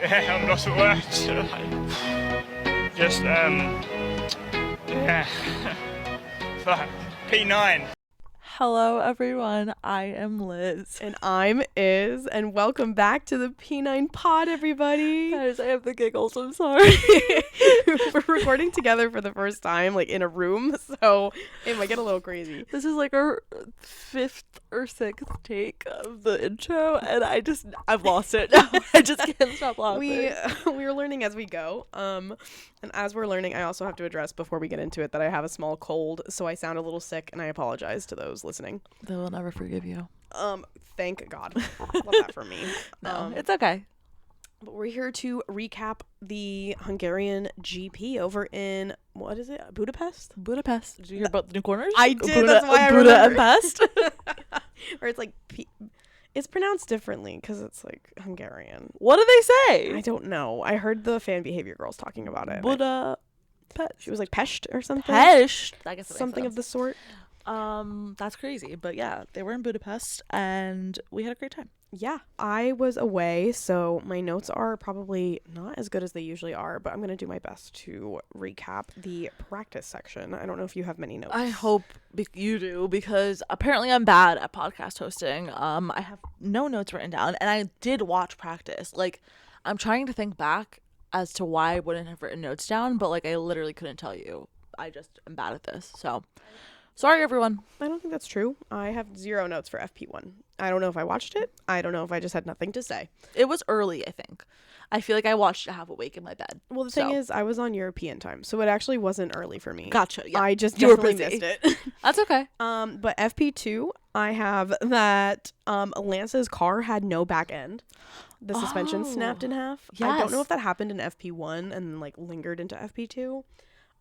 I'm not at work. Just, yeah. Fuck. P9. Hello, everyone. I am Liz. And I'm Iz, and welcome back to the P9 pod, everybody. Guys, I have the giggles. I'm sorry. We're recording together for the first time, like in a room, so it might get a little crazy. This is like our fifth or sixth take of the intro, and I've lost it now. I just can't stop laughing. We are learning as we go. And as we're learning, I also have to address before we get into it that I have a small cold, so I sound a little sick, and I apologize to those listening. They will never forgive you. Thank God. Love that for me. No, it's okay. But we're here to recap the Hungarian GP over in, what is it, Budapest? Budapest. Did you hear about the new corners? I did, that's why I Buda and remember. Pest. Or it's like, it's pronounced differently because it's like Hungarian. What do they say? I don't know. I heard the fan behavior girls talking about it. Buda Pest. She was like Pest or something. Pest. I guess Something of the sort. That's crazy. But yeah, they were in Budapest and we had a great time. Yeah, I was away, so my notes are probably not as good as they usually are, but I'm going to do my best to recap the practice section. I don't know if you have many notes. I hope you do, because apparently I'm bad at podcast hosting. I have no notes written down, and I did watch practice. Like, I'm trying to think back as to why I wouldn't have written notes down, but like I literally couldn't tell you. I just am bad at this. So, sorry everyone. I don't think that's true. I have 0 notes for FP1. I don't know if I watched it. I don't know if I just had nothing to say. It was early, I think. I feel like I watched it half awake in my bed. Well, the thing is, I was on European time, so it actually wasn't early for me. Gotcha. Yeah. I just You were definitely busy. missed it. That's okay. But FP2, I have that Lance's car had no back end. The suspension snapped in half. I don't know Yes. if that happened in FP1 and like lingered into FP2.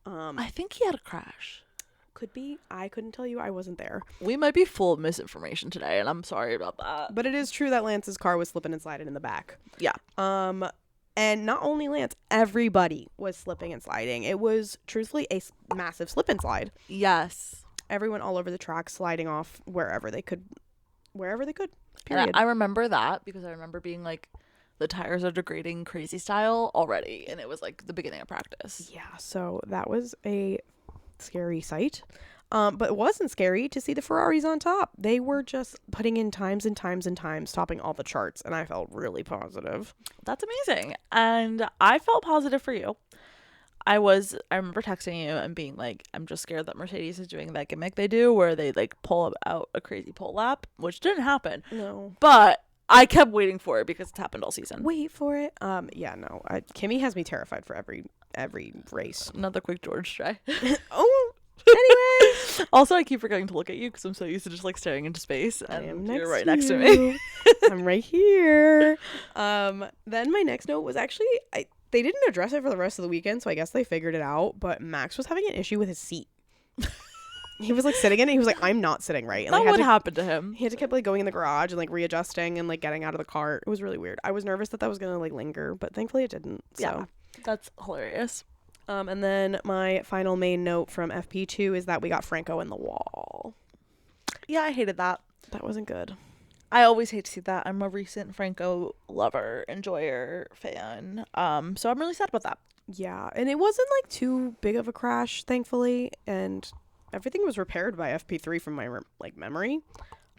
I think he had a crash. Could be. I couldn't tell you. I wasn't there. We might be full of misinformation today, and I'm sorry about that. But it is true that Lance's car was slipping and sliding in the back. Yeah. And not only Lance, everybody was slipping and sliding. It was truthfully a massive slip and slide. Yes. Everyone all over the track sliding off wherever they could. And Period. I remember that because I remember being like, the tires are degrading crazy style already, and it was like the beginning of practice. Yeah, so that was a scary sight. But it wasn't scary to see the Ferraris on top. They were just putting in times and times and times, topping all the charts, and I felt really positive. That's amazing. And I felt positive for you. I remember texting you and being like, I'm just scared that Mercedes is doing that gimmick they do where they like pull out a crazy pole lap, which didn't happen. No. But I kept waiting for it because it's happened all season. Wait for it. Yeah, no. Kimmy has me terrified for every race. Another quick George try. Oh, anyway. Also, I keep forgetting to look at you because I'm so used to just like staring into space, and you're right next to you. me. I'm right here. Then my next note was actually they didn't address it for the rest of the weekend, so I guess they figured it out. But Max was having an issue with his seat. He was like sitting in it. He was like, "I'm not sitting right." And That like, would happen to him. He had to keep like going in the garage and like readjusting and like getting out of the car. It was really weird. I was nervous that was gonna like linger, but thankfully it didn't. So. Yeah, that's hilarious. And then my final main note from FP2 is that we got Franco in the wall. Yeah, I hated that. That wasn't good. I always hate to see that. I'm a recent Franco lover, enjoyer, fan. So I'm really sad about that. Yeah, and it wasn't like too big of a crash, thankfully, and everything was repaired by FP3 from my memory.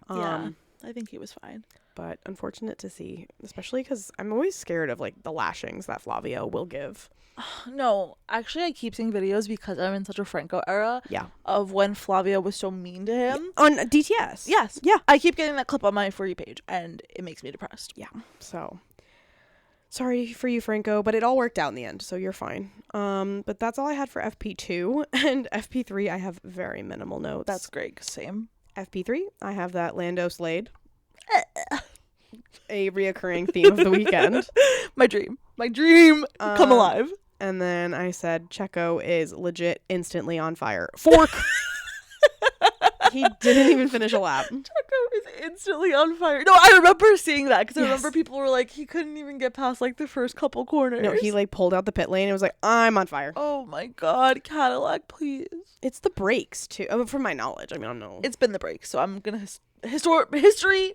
Yeah, I think he was fine. But unfortunate to see, especially because I'm always scared of like the lashings that Flavio will give. No, actually, I keep seeing videos because I'm in such a Franco era. Yeah. Of when Flavio was so mean to him. On DTS. Yes. Yeah. I keep getting that clip on my For You page, and it makes me depressed. Yeah. So sorry for you, Franco, but it all worked out in the end, so you're fine. But that's all I had for FP2. And FP3, I have very minimal notes. That's great. Same. FP3, I have that Lando Slade. A reoccurring theme of the weekend. My dream. Come alive. And then I said Checo is legit instantly on fire. Fork! He didn't even finish a lap. Checo is instantly on fire. No, I remember seeing that because I Yes. remember people were like, he couldn't even get past like the first couple corners. No, he like pulled out the pit lane and was like, I'm on fire. Oh my god, Cadillac, please. It's the brakes too. From my knowledge. I mean, I don't know. It's been the break, so I'm gonna history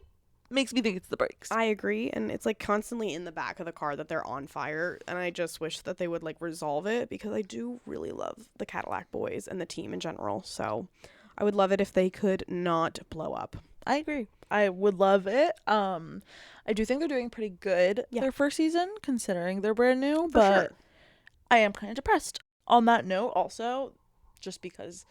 makes me think it's the brakes. I agree, and it's like constantly in the back of the car that they're on fire, and I just wish that they would like resolve it, because I do really love the Cadillac boys and the team in general. So I would love it if they could not blow up. I agree. I would love it. I do think they're doing pretty good their first season, considering they're brand new, but I am kind of depressed. On that note, also, just because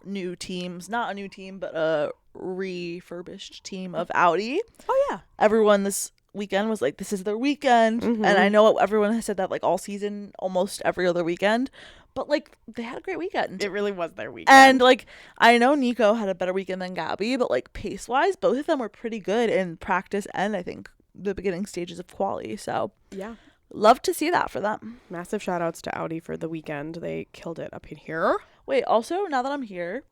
new teams, not a new team, but a refurbished team of Audi. Oh yeah. Everyone this weekend was like, this is their weekend. And I know everyone has said that like all season, almost every other weekend. But like they had a great weekend. It really was their weekend. And like I know Nico had a better weekend than Gabby, but like pace wise, both of them were pretty good in practice and I think the beginning stages of quali. So yeah. Love to see that for them. Massive shout outs to Audi for the weekend. They killed it up in here. Wait, also now that I'm here,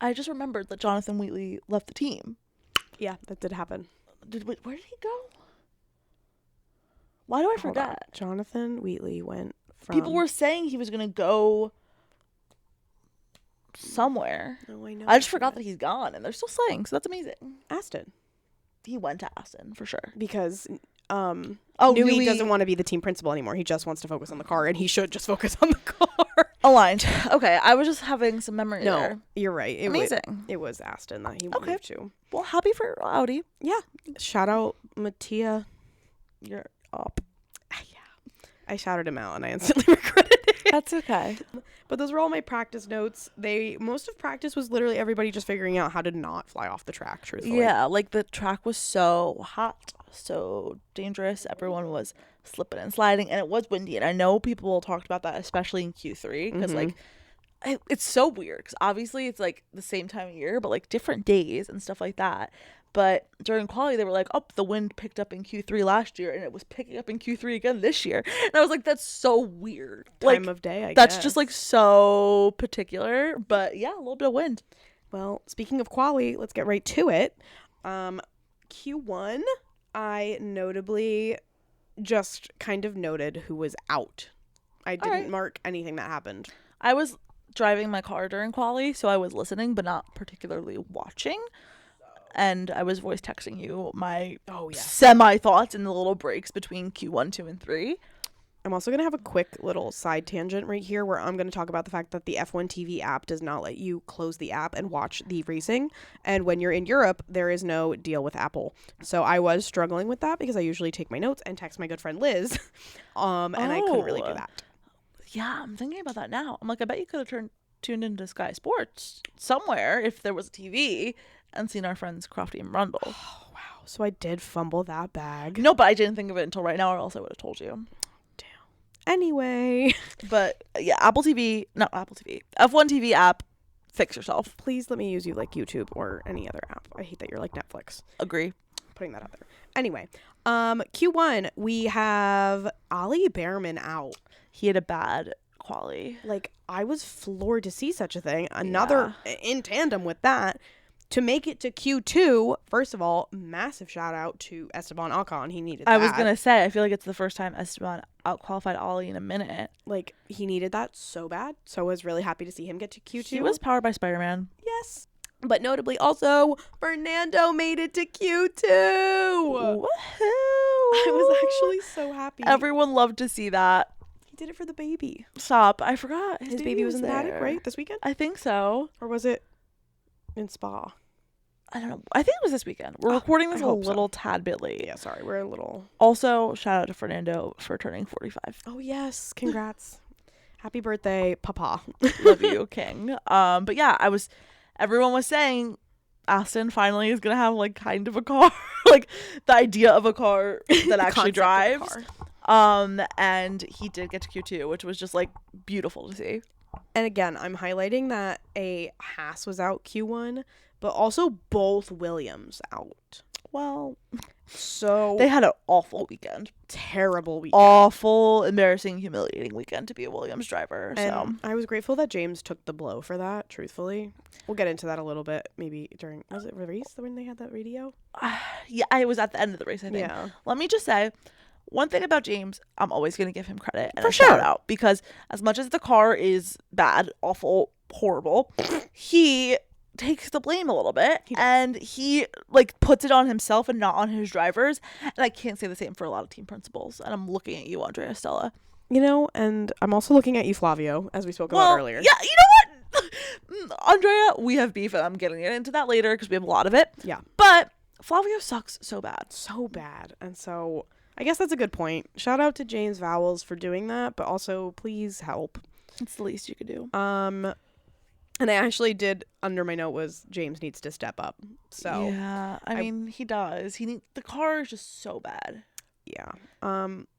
I just remembered that Jonathan Wheatley left the team. Yeah, that did happen. Where did he go? Why do I forget? Jonathan Wheatley went from... People were saying he was going to go somewhere. Oh, I know. I just forgot that he's gone, and they're still saying, so that's amazing. Aston. He went to Aston, for sure. Because Newey doesn't want to be the team principal anymore. He just wants to focus on the car, and he should just focus on the car. Aligned. Okay, I was just having some memory there. No, you're right. Amazing. It was Aston that he moved to. Well, happy for Audi. Yeah. Shout out Mattia. You're up. Yeah. I shouted him out, and I instantly regretted it. That's okay. But those were all my practice notes. Most of practice was literally everybody just figuring out how to not fly off the track, truthfully. Yeah, like the track was so hot, so dangerous. Everyone was slipping and sliding, and it was windy. And I know people talked about that, especially in Q3, because like it's so weird. Because obviously it's like the same time of year, but like different days and stuff like that. But during quali, they were like, oh, the wind picked up in Q3 last year, and it was picking up in Q3 again this year. And I was like, that's so weird. Time of day, I guess. That's just like so particular. But yeah, a little bit of wind. Well, speaking of quali, let's get right to it. Q1, I notably just kind of noted who was out. I didn't mark anything that happened. I was driving my car during quali, so I was listening, but not particularly watching. And I was voice texting you my semi thoughts in the little breaks between Q1, 2, and 3. I'm also going to have a quick little side tangent right here where I'm going to talk about the fact that the F1 TV app does not let you close the app and watch the racing. And when you're in Europe, there is no deal with Apple. So I was struggling with that because I usually take my notes and text my good friend Liz. And I couldn't really do that. Yeah, I'm thinking about that now. I'm like, I bet you could have tuned into Sky Sports somewhere if there was a TV and seen our friends Crofty and Rundle. Oh, wow. So I did fumble that bag. No, but I didn't think of it until right now, or else I would have told you. Damn. Anyway. But yeah, F1 TV app, fix yourself. Please let me use you like YouTube or any other app. I hate that you're like Netflix. Agree. Putting that out there. Anyway, Q1, we have Ali Behrman out. He had a bad quali. Like, I was floored to see such a thing. Another, in tandem with that, to make it to Q2, first of all, massive shout out to Esteban Ocon. He needed that. I was going to say, I feel like it's the first time Esteban out-qualified Ollie in a minute. Like, he needed that so bad. So I was really happy to see him get to Q2. He was powered by Spider-Man. Yes. But notably also, Fernando made it to Q2. Woohoo! I was actually so happy. Everyone loved to see that. He did it for the baby. Stop. I forgot. His baby was in the paddock, right? This weekend? I think so. Or was it in Spa? I don't know. I think it was this weekend. We're recording this a little tad bit late. Yeah, sorry. We're a little... Also, shout out to Fernando for turning 45. Oh, yes. Congrats. Happy birthday, Papa. Love you, King. But yeah, everyone was saying Aston finally is going to have like kind of a car. Like the idea of a car that actually drives. And he did get to Q2, which was just like beautiful to see. And again, I'm highlighting that a Haas was out Q1, but also both Williams out. Well, so they had an awful weekend. Terrible weekend. Awful, embarrassing, humiliating weekend to be a Williams driver. And I was grateful that James took the blow for that, truthfully. We'll get into that a little bit, maybe during, was it the race when they had that radio? Yeah, it was at the end of the race, I think. Yeah. Let me just say, one thing about James, I'm always going to give him credit and shout out, because as much as the car is bad, awful, horrible, he takes the blame a little bit, He does. and he like puts it on himself and not on his drivers. And I can't say the same for a lot of team principals. And I'm looking at you, Andrea Stella. You know, and I'm also looking at you, Flavio, as we spoke about earlier. Yeah, you know what? Andrea, we have beef, and I'm getting into that later because we have a lot of it. Yeah. But Flavio sucks so bad. So bad. And so I guess that's a good point. Shout out to James Vowels for doing that, but also please help. It's the least you could do. And I actually did, under my note was James needs to step up. So yeah, I mean, he does. The car is just so bad. yeah.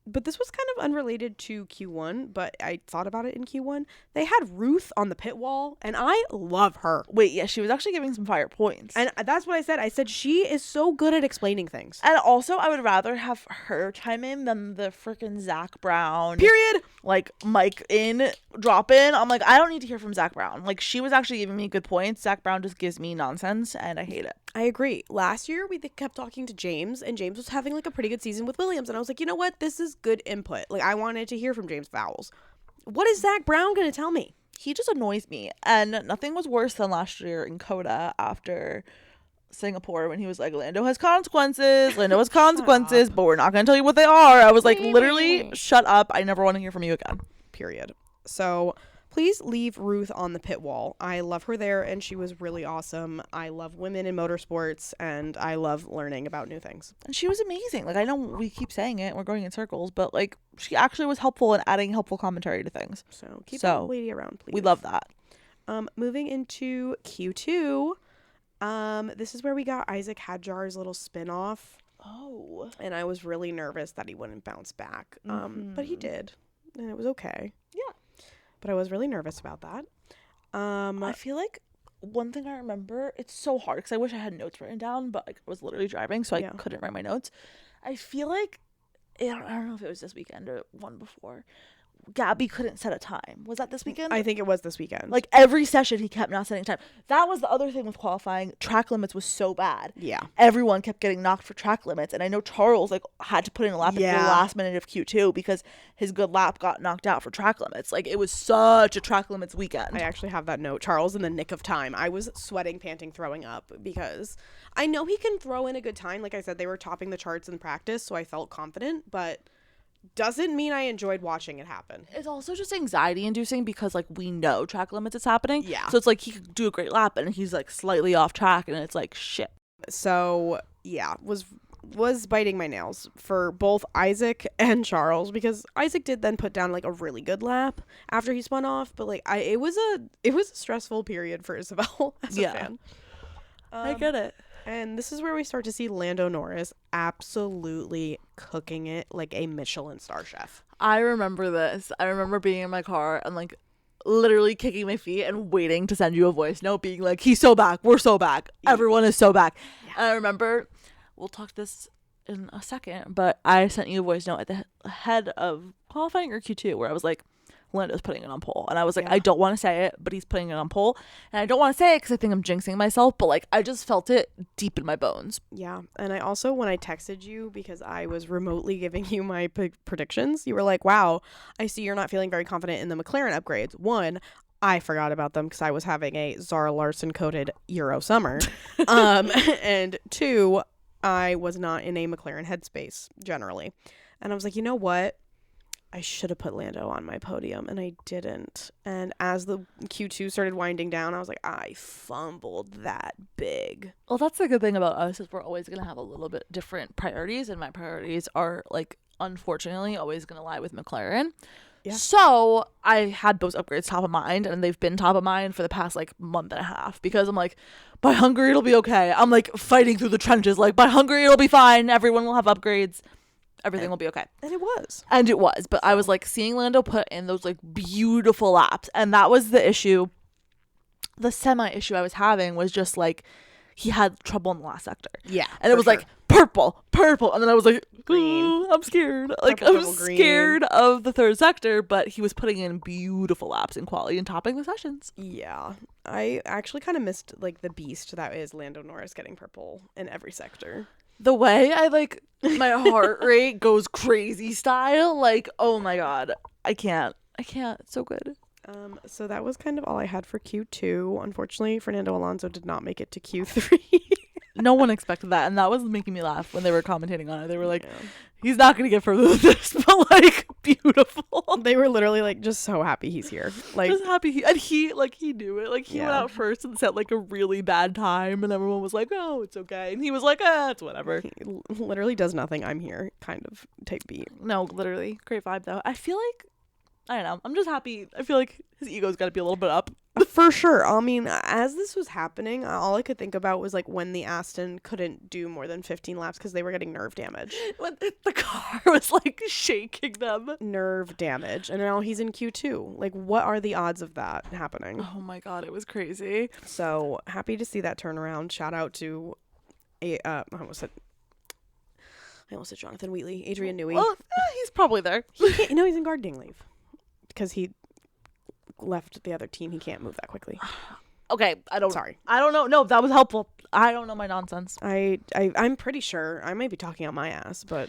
But this was kind of unrelated to Q1, but I thought about it in Q1. They had Ruth on the pit wall, and I love her. Wait, yeah, she was actually giving some fire points. And that's what I said. I said she is so good at explaining things. And also, I would rather have her chime in than the freaking Zach Brown. Period. Like, mic in, drop in. I'm like, I don't need to hear from Zach Brown. Like, she was actually giving me good points. Zach Brown just gives me nonsense, and I hate it. I agree. Last year, we kept talking to James, and James was having like a pretty good season with Williams. And I was like, you know what? This is good input. Like, I wanted to hear from James Vowels. What is Zach Brown going to tell me? He just annoys me. And nothing was worse than last year in Coda after Singapore when he was like, Lando has consequences, but we're not going to tell you what they are. I was like, literally, shut up. I never want to hear from you again. Period. So please leave Ruth on the pit wall. I love her there, and she was really awesome. I love women in motorsports, and I love learning about new things. And she was amazing. Like, I know we keep saying it, we're going in circles, but like, she actually was helpful in adding helpful commentary to things. So keep that lady around, please. We love that. Moving into Q2, this is where we got Isaac Hadjar's little spin-off. Oh. And I was really nervous that he wouldn't bounce back. But he did, and it was okay. Yeah. But I was really nervous about that. I feel like one thing I remember, it's so hard because I wish I had notes written down, but like I was literally driving, so I couldn't write my notes. I feel like, I don't know if it was this weekend or one before, Gabby couldn't set a time. Was that this weekend? I think it was this weekend. Like every session he kept not setting time. That was the other thing with qualifying. Track limits was so bad. Yeah. Everyone kept getting knocked for track limits. And I know Charles like had to put in a lap at the last minute of Q2 because his good lap got knocked out for track limits. Like it was such a track limits weekend. I actually have that note. Charles in the nick of time. I was sweating, panting, throwing up because I know he can throw in a good time. Like I said, they were topping the charts in practice, so I felt confident, but doesn't mean I enjoyed watching it happen. It's also just anxiety inducing because like we know track limits is happening. Yeah. So it's like he could do a great lap and he's like slightly off track and it's like shit. So yeah, was biting my nails for both Isaac and Charles because Isaac did then put down like a really good lap after he spun off, but like it was a stressful period for Isabel as a fan. I get it. And this is where we start to see Lando Norris absolutely cooking it like a Michelin star chef. I remember this. I remember being in my car and like literally kicking my feet and waiting to send you a voice note being like, he's so back. We're so back. Everyone is so back. Yeah. And I remember, we'll talk this in a second, but I sent you a voice note at the head of qualifying or Q2 where I was like, Lando's putting it on pole. And I was like, I don't want to say it, but he's putting it on pole. And I don't want to say it because I think I'm jinxing myself, but like I just felt it deep in my bones. Yeah. And I also, when I texted you, because I was remotely giving you my predictions, you were like, wow, I see you're not feeling very confident in the McLaren upgrades. One, I forgot about them because I was having a Zara Larson coated Euro summer. And two, I was not in a McLaren headspace generally. And I was like, you know what? I should have put Lando on my podium, and I didn't. And as the Q2 started winding down, I was like, I fumbled that big. Well, that's the good thing about us is we're always going to have a little bit different priorities, and my priorities are, like, unfortunately, always going to lie with McLaren. Yeah. So I had those upgrades top of mind, and they've been top of mind for the past, like, month and a half, because I'm like, by Hungary, it'll be okay. I'm, like, fighting through the trenches, like, by Hungary, it'll be fine. Everyone will have upgrades. Everything will be okay. And it was. And it was. But I was like seeing Lando put in those like beautiful laps. And that was the issue. The semi issue I was having was just like he had trouble in the last sector. Yeah. And it was like purple. And then I was like, green. I'm scared. Like I'm scared of the third sector. But he was putting in beautiful laps in quality and topping the sessions. Yeah. I actually kind of missed like the beast that is Lando Norris getting purple in every sector. The way I like my heart rate goes crazy style, like, oh my god, I can't. It's so good. So that was kind of all I had for Q2. Unfortunately, Fernando Alonso did not make it to Q3. No one expected that, and that was making me laugh when they were commentating on it. They were like, Yeah. he's not gonna get further than this, but like beautiful. They were literally like just so happy he's here. Like, Just happy he knew it. Like he went Yeah. out first and set like a really bad time, and everyone was like, "Oh, it's okay," and he was like, "Ah, it's whatever." he literally does nothing. I'm here kind of type beat. No, literally, great vibe though. I feel like I don't know. I'm just happy. I feel like his ego's got to be a little bit up. For sure. I mean, as this was happening, all I could think about was like when the Aston couldn't do more than 15 laps because they were getting nerve damage. When the car was like shaking them. Nerve damage. And now he's in Q2. Like, what are the odds of that happening? Oh my god, it was crazy. So happy to see that turnaround. Shout out to I almost said Jonathan Wheatley, Adrian Newey. Well, he's probably there. He can't, no, he's in gardening leave because he left the other team. He can't move that quickly. Okay, I don't know. No, that was helpful. I don't know my nonsense. I'm pretty sure I may be talking out my ass, but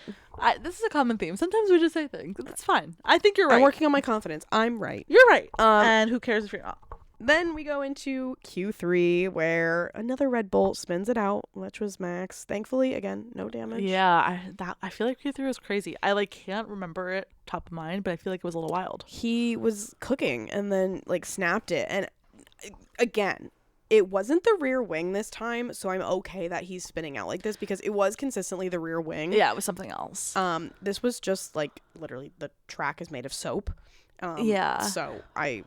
This is a common theme. Sometimes we just say things. It's fine. I think you're right. I'm working on my confidence. I'm right. You're right. And who cares if you're not? Then we go into Q3 where another Red Bull spins it out, which was Max. Thankfully, again, no damage. Yeah, I feel like Q3 was crazy. I like can't remember it top of mind, but I feel like it was a little wild. He was cooking and then like snapped it. And again, it wasn't the rear wing this time, so I'm okay that he's spinning out like this because it was consistently the rear wing. Yeah, it was something else. This was just like literally the track is made of soap. Yeah. So I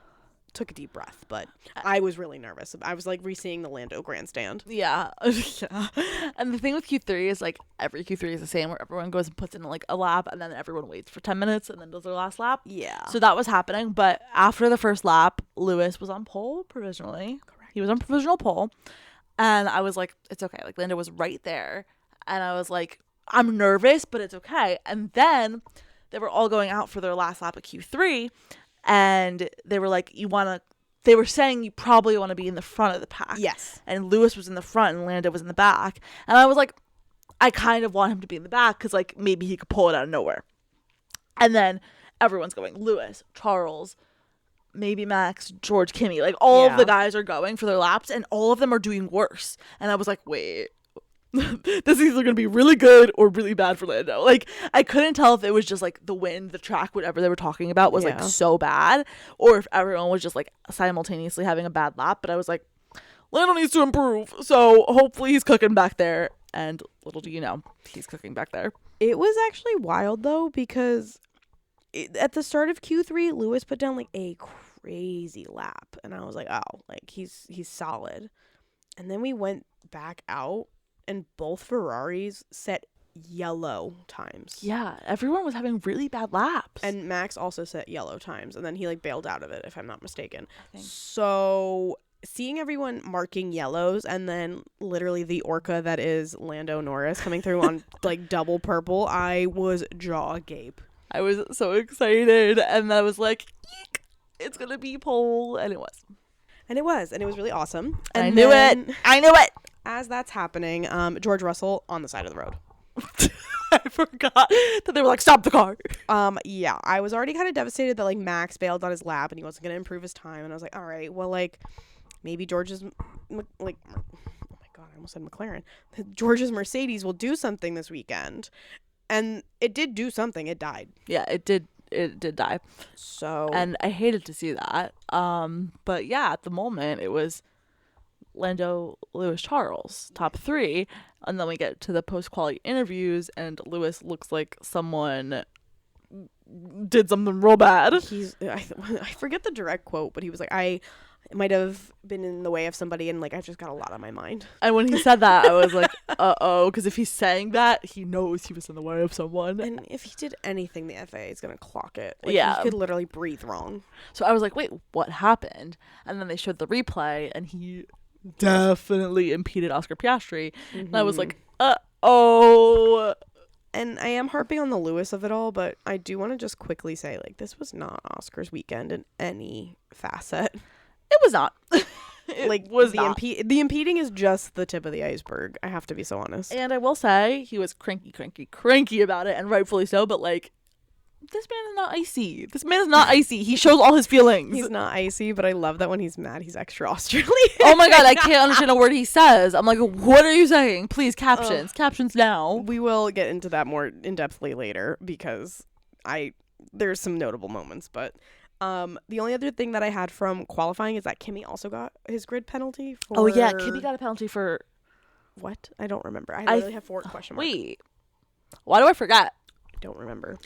took a deep breath, but I was really nervous. I was like re-seeing the Lando grandstand. Yeah. Yeah. And the thing with Q3 is like every Q3 is the same where everyone goes and puts in like a lap and then everyone waits for 10 minutes and then does their last lap. Yeah. So that was happening. But after the first lap, Lewis was on pole provisionally. Correct. He was on provisional pole. And I was like, it's okay. Like Lando was right there. And I was like, I'm nervous, but it's okay. And then they were all going out for their last lap at Q3. And they were like, they were saying you probably want to be in the front of the pack. Yes. And Lewis was in the front and Lando was in the back. And I was like, I kind of want him to be in the back because like maybe he could pull it out of nowhere. And then everyone's going, Lewis, Charles, maybe Max, George, Kimmy. Like all of the guys are going for their laps and all of them are doing worse. And I was like, wait. This is either going to be really good or really bad for Lando. Like, I couldn't tell if it was just, like, the wind, the track, whatever they were talking about was, like, so bad. Or if everyone was just, like, simultaneously having a bad lap. But I was like, Lando needs to improve. So, hopefully he's cooking back there. And little do you know, he's cooking back there. It was actually wild, though, because at the start of Q3, Lewis put down, like, a crazy lap. And I was like, oh, like, he's solid. And then we went back out. And both Ferraris set yellow times. Yeah, everyone was having really bad laps. And Max also set yellow times. And then he like bailed out of it, if I'm not mistaken. So seeing everyone marking yellows and then literally the orca that is Lando Norris coming through on like double purple, I was jaw agape. I was so excited. And I was like, eek, it's going to be pole. And it was. And it was really awesome. And I knew it. As that's happening, George Russell on the side of the road. I forgot that they were like, stop the car. Yeah, I was already kind of devastated that like Max bailed on his lap and he wasn't going to improve his time. And I was like, all right, well, like maybe George's like, oh my God, I almost said McLaren. George's Mercedes will do something this weekend. And it did do something. It died. Yeah, it did. It did die. So. And I hated to see that. But yeah, at the moment it was Lando, Lewis, Charles, top three. And then we get to the post-quality interviews and Lewis looks like someone did something real bad. I forget the direct quote, but he was like, I might have been in the way of somebody and like I've just got a lot on my mind. And when he said that, I was like, uh-oh, because if he's saying that, he knows he was in the way of someone. And if he did anything, the FAA is going to clock it. Like, yeah. He could literally breathe wrong. So I was like, wait, what happened? And then they showed the replay and he definitely impeded Oscar Piastri. Mm-hmm. And I was like, uh-oh. And I am harping on the Lewis of it all, but I do want to just quickly say, like, this was not Oscar's weekend in any facet. It was not. The impeding is just the tip of the iceberg. I have to be so honest. And I will say he was cranky about it, and rightfully so. But like, This man is not icy. This man is not icy. He shows all his feelings. He's not icy, but I love that when he's mad, he's extra Australian. Oh my god, I can't understand a word he says. I'm like, what are you saying? Please, captions. Captions now. We will get into that more in depthly later because there's some notable moments, but the only other thing that I had from qualifying is that Kimmy also got his grid penalty for... Oh yeah, Kimmy got a penalty for... What? I don't remember. I literally have 4 question marks. Wait. Why do I forget? I don't remember.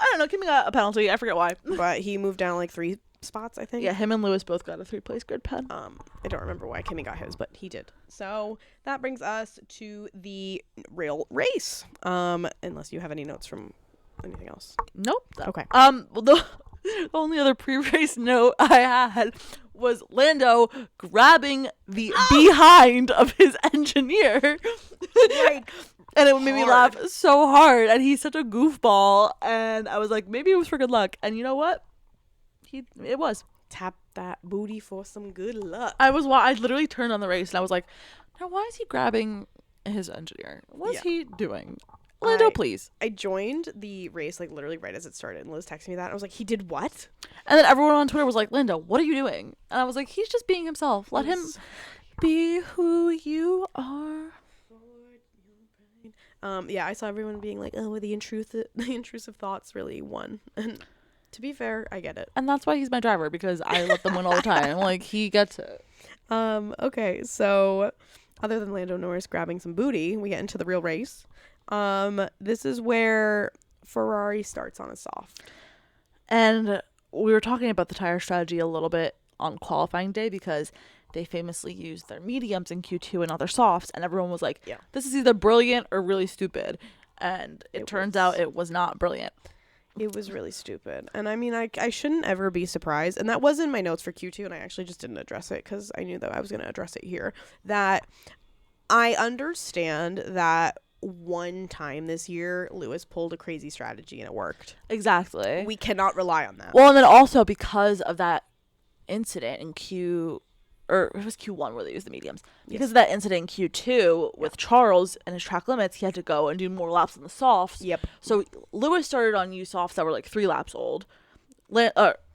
I don't know. Kimmy got a penalty. I forget why. But he moved down like 3 spots, I think. Yeah, him and Lewis both got a 3-place grid pen. I don't remember why Kimmy got his, but he did. So that brings us to the real race. Unless you have any notes from anything else. Nope. Okay. Well, the only other pre-race note I had was Lando grabbing the behind of his engineer. Like, and it made me laugh so hard. And he's such a goofball. And I was like, maybe it was for good luck. And you know what? It was. Tap that booty for some good luck. I literally turned on the race and I was like, now why is he grabbing his engineer? What is he doing? Lando, please. I joined the race like literally right as it started, and Liz texted me that. And I was like, he did what? And then everyone on Twitter was like, Lando, what are you doing? And I was like, he's just being himself. Let him be who you are. Yeah, I saw everyone being like, oh, the intrusive thoughts really won. And to be fair, I get it. And that's why he's my driver, because I let them win all the time. Like, he gets it. Okay, so other than Lando Norris grabbing some booty, we get into the real race. This is where Ferrari starts on a soft. And we were talking about the tire strategy a little bit on qualifying day because they famously used their mediums in Q2 and not their softs. And everyone was like, this is either brilliant or really stupid. And it turns out it was not brilliant. It was really stupid. And I mean, I shouldn't ever be surprised. And that was in my notes for Q2. And I actually just didn't address it because I knew that I was going to address it here. That I understand that one time this year Lewis pulled a crazy strategy and it worked. Exactly. We cannot rely on that. Well, and then also because of that incident in it was Q1 where they used the mediums. Because of that incident in Q2 with Charles and his track limits, he had to go and do more laps on the softs. Yep. So Lewis started on softs that were like 3 laps old.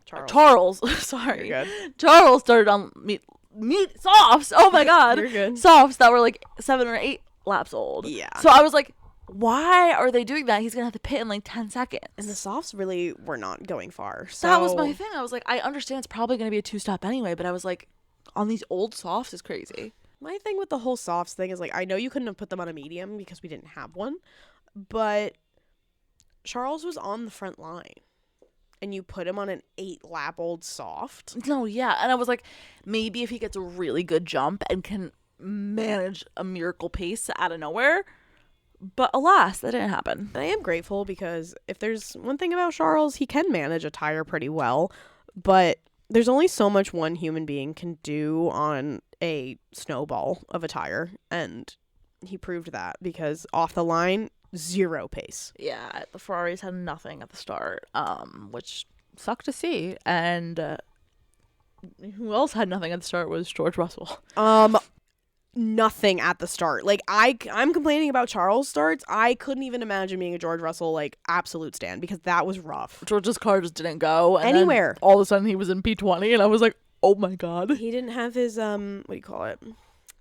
Charles, sorry. You're good. Charles started on meat softs. Oh my god. You're good. Softs that were like 7 or 8 laps old. Yeah. So I was like, why are they doing that? He's gonna have to pit in like 10 seconds. And the softs really were not going far. So that was my thing. I was like, I understand it's probably gonna be a 2-stop anyway, but I was like, on these old softs is crazy. My thing with the whole softs thing is like, I know you couldn't have put them on a medium because we didn't have one, but Charles was on the front line and you put him on an 8-lap old soft. No, yeah. And I was like, maybe if he gets a really good jump and can manage a miracle pace out of nowhere. But alas, that didn't happen. And I am grateful because if there's one thing about Charles, he can manage a tire pretty well, but there's only so much one human being can do on a snowball of a tire, and he proved that because off the line, 0 pace. Yeah, the Ferraris had nothing at the start, which sucked to see. And who else had nothing at the start was George Russell. Nothing at the start. Like, I'm complaining about Charles starts. I couldn't even imagine being a George Russell, like, absolute stand because that was rough. George's car just didn't go. And anywhere. All of a sudden, he was in P20, and I was like, oh my god. He didn't have his, what do you call it?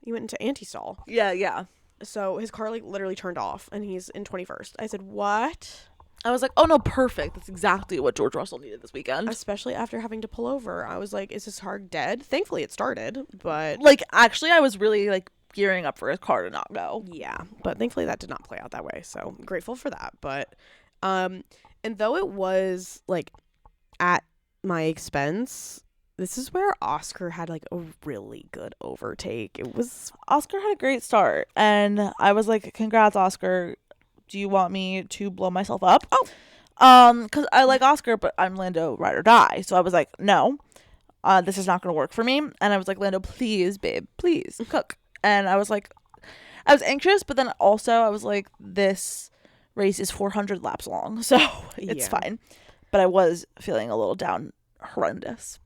He went into anti-stall. Yeah. So his car, like, literally turned off, and he's in 21st. I said, what? I was like, oh no, perfect. That's exactly what George Russell needed this weekend. Especially after having to pull over. I was like, is his car dead? Thankfully, it started, but... Like, actually, I was really, like, gearing up for his car to not go. Yeah, but thankfully that did not play out that way, so I'm grateful for that. But, and though it was, like, at my expense, this is where Oscar had, like, a really good overtake. Oscar had a great start, and I was like, congrats, Oscar. Do you want me to blow myself up? Because I like Oscar, but I'm Lando ride or die. So I was like, no, this is not going to work for me. And I was like, Lando, please, babe, please cook. And I was like, I was anxious, but then also I was like, this race is 400 laps long, so it's fine. But I was feeling a little down, horrendous.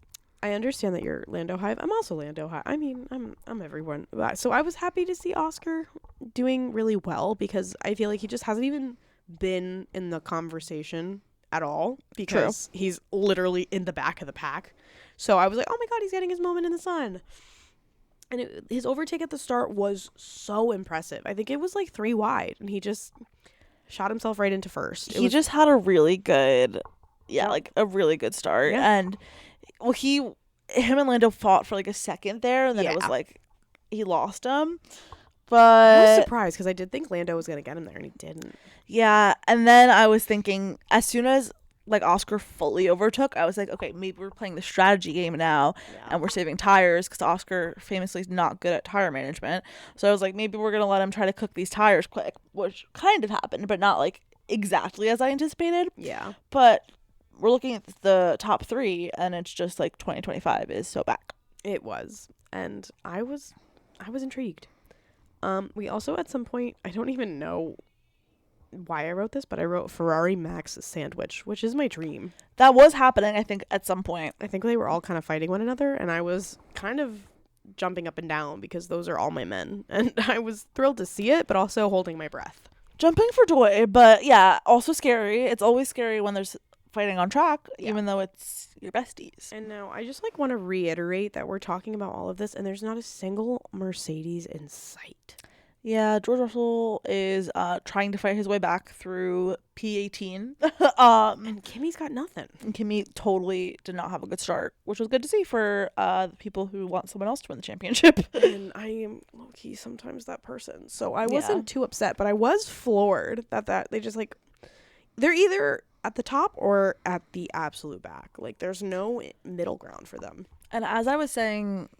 I understand that you're Lando Hive. I'm also Lando Hive. I mean, I'm everyone. So I was happy to see Oscar doing really well because I feel like he just hasn't even been in the conversation at all because he's literally in the back of the pack. So I was like, oh my God, he's getting his moment in the sun. And his overtake at the start was so impressive. I think it was like 3 wide, and he just shot himself right into first. He just had a really good, a really good start. Yeah. And, well, him and Lando fought for like a second there, and then it was like he lost him. But I was surprised because I did think Lando was going to get him there, and he didn't. Yeah, and then I was thinking, as soon as like Oscar fully overtook, I was like, okay, maybe we're playing the strategy game now, and we're saving tires because Oscar famously is not good at tire management. So I was like, maybe we're gonna let him try to cook these tires quick, which kind of happened, but not like exactly as I anticipated. Yeah. But we're looking at the top 3, and it's just like 2025 is so back. It was, and I was intrigued. We also at some point, I don't even know why I wrote this, but I wrote Ferrari Max sandwich, which is my dream. That was happening, I think, at some point. I think they were all kind of fighting one another, and I was kind of jumping up and down because those are all my men, and I was thrilled to see it, but also holding my breath. Jumping for joy, but yeah, also scary. It's always scary when there's fighting on track, even though it's your besties. And now I just like want to reiterate that we're talking about all of this, and there's not a single Mercedes in sight. Yeah, George Russell is trying to fight his way back through P18. And Kimmy's got nothing. And Kimmy totally did not have a good start, which was good to see for the people who want someone else to win the championship. And I am low-key sometimes that person. So I wasn't too upset, but I was floored that they just like, they're either at the top or at the absolute back. Like there's no middle ground for them. And as I was saying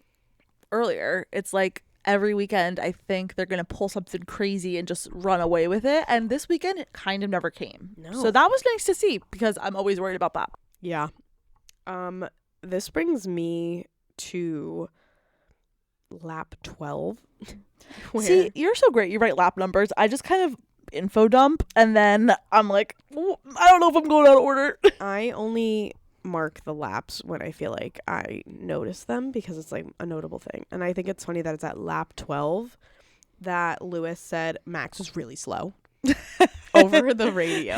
earlier, it's like, every weekend, I think they're going to pull something crazy and just run away with it. And this weekend, it kind of never came. No. So that was nice to see because I'm always worried about that. Yeah. This brings me to lap 12. See, you're so great. You write lap numbers. I just kind of info dump. And then I'm like, I don't know if I'm going out of order. I only mark the laps when I feel like I notice them because it's like a notable thing. And I think it's funny that it's at lap 12 that Lewis said Max was really slow over the radio.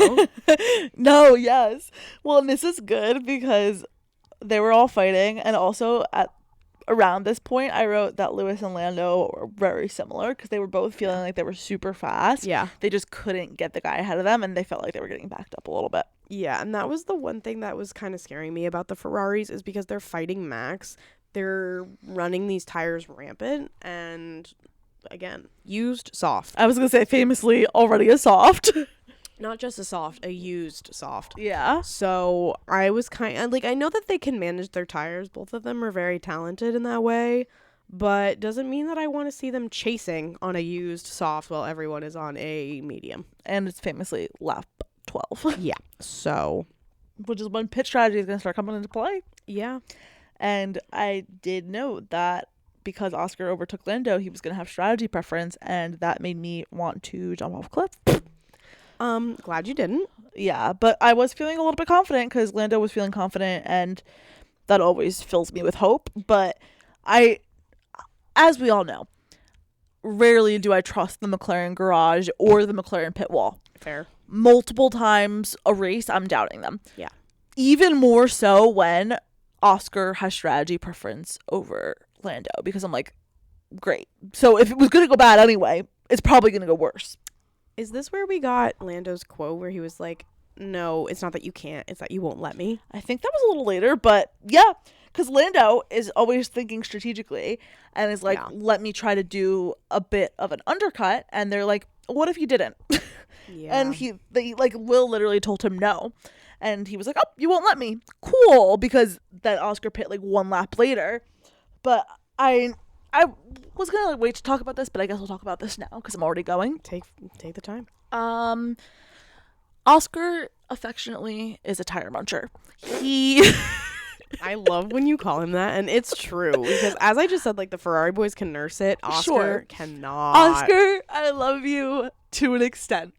No, yes. Well, and this is good because they were all fighting, and also at around this point I wrote that Lewis and Lando were very similar because they were both feeling like they were super fast. Yeah. They just couldn't get the guy ahead of them, and they felt like they were getting backed up a little bit. Yeah, and that was the one thing that was kind of scaring me about the Ferraris is because they're fighting Max. They're running these tires rampant and, again, used soft. I was going to say famously already a soft. Not just a soft, a used soft. Yeah. So I was kind of like, I know that they can manage their tires. Both of them are very talented in that way, but doesn't mean that I want to see them chasing on a used soft while everyone is on a medium. And it's famously lap 12. Yeah. So, which is when pit strategy is going to start coming into play. Yeah. And I did note that because Oscar overtook Lando, he was going to have strategy preference, and that made me want to jump off a cliff. Glad you didn't. Yeah, but I was feeling a little bit confident because Lando was feeling confident, and that always fills me with hope. But as we all know, rarely do I trust the McLaren garage or the McLaren pit wall. Fair. Multiple times a race, I'm doubting them. Yeah. Even more so when Oscar has strategy preference over Lando, because I'm like, great. So if it was going to go bad anyway, it's probably going to go worse. Is this where we got Lando's quote where he was like, no, it's not that you can't, it's that you won't let me? I think that was a little later, but yeah, because Lando is always thinking strategically and is like, let me try to do a bit of an undercut. And they're like, what if you didn't? Yeah. And Will literally told him no. And he was like, oh, you won't let me. Cool. Because then Oscar pit like one lap later. But I was going to wait to talk about this, but I guess we'll talk about this now because I'm already going. Take the time. Oscar affectionately is a tire muncher. He... I love when you call him that, and it's true because as I just said, like the Ferrari boys can nurse it, Oscar cannot. Oscar, I love you to an extent.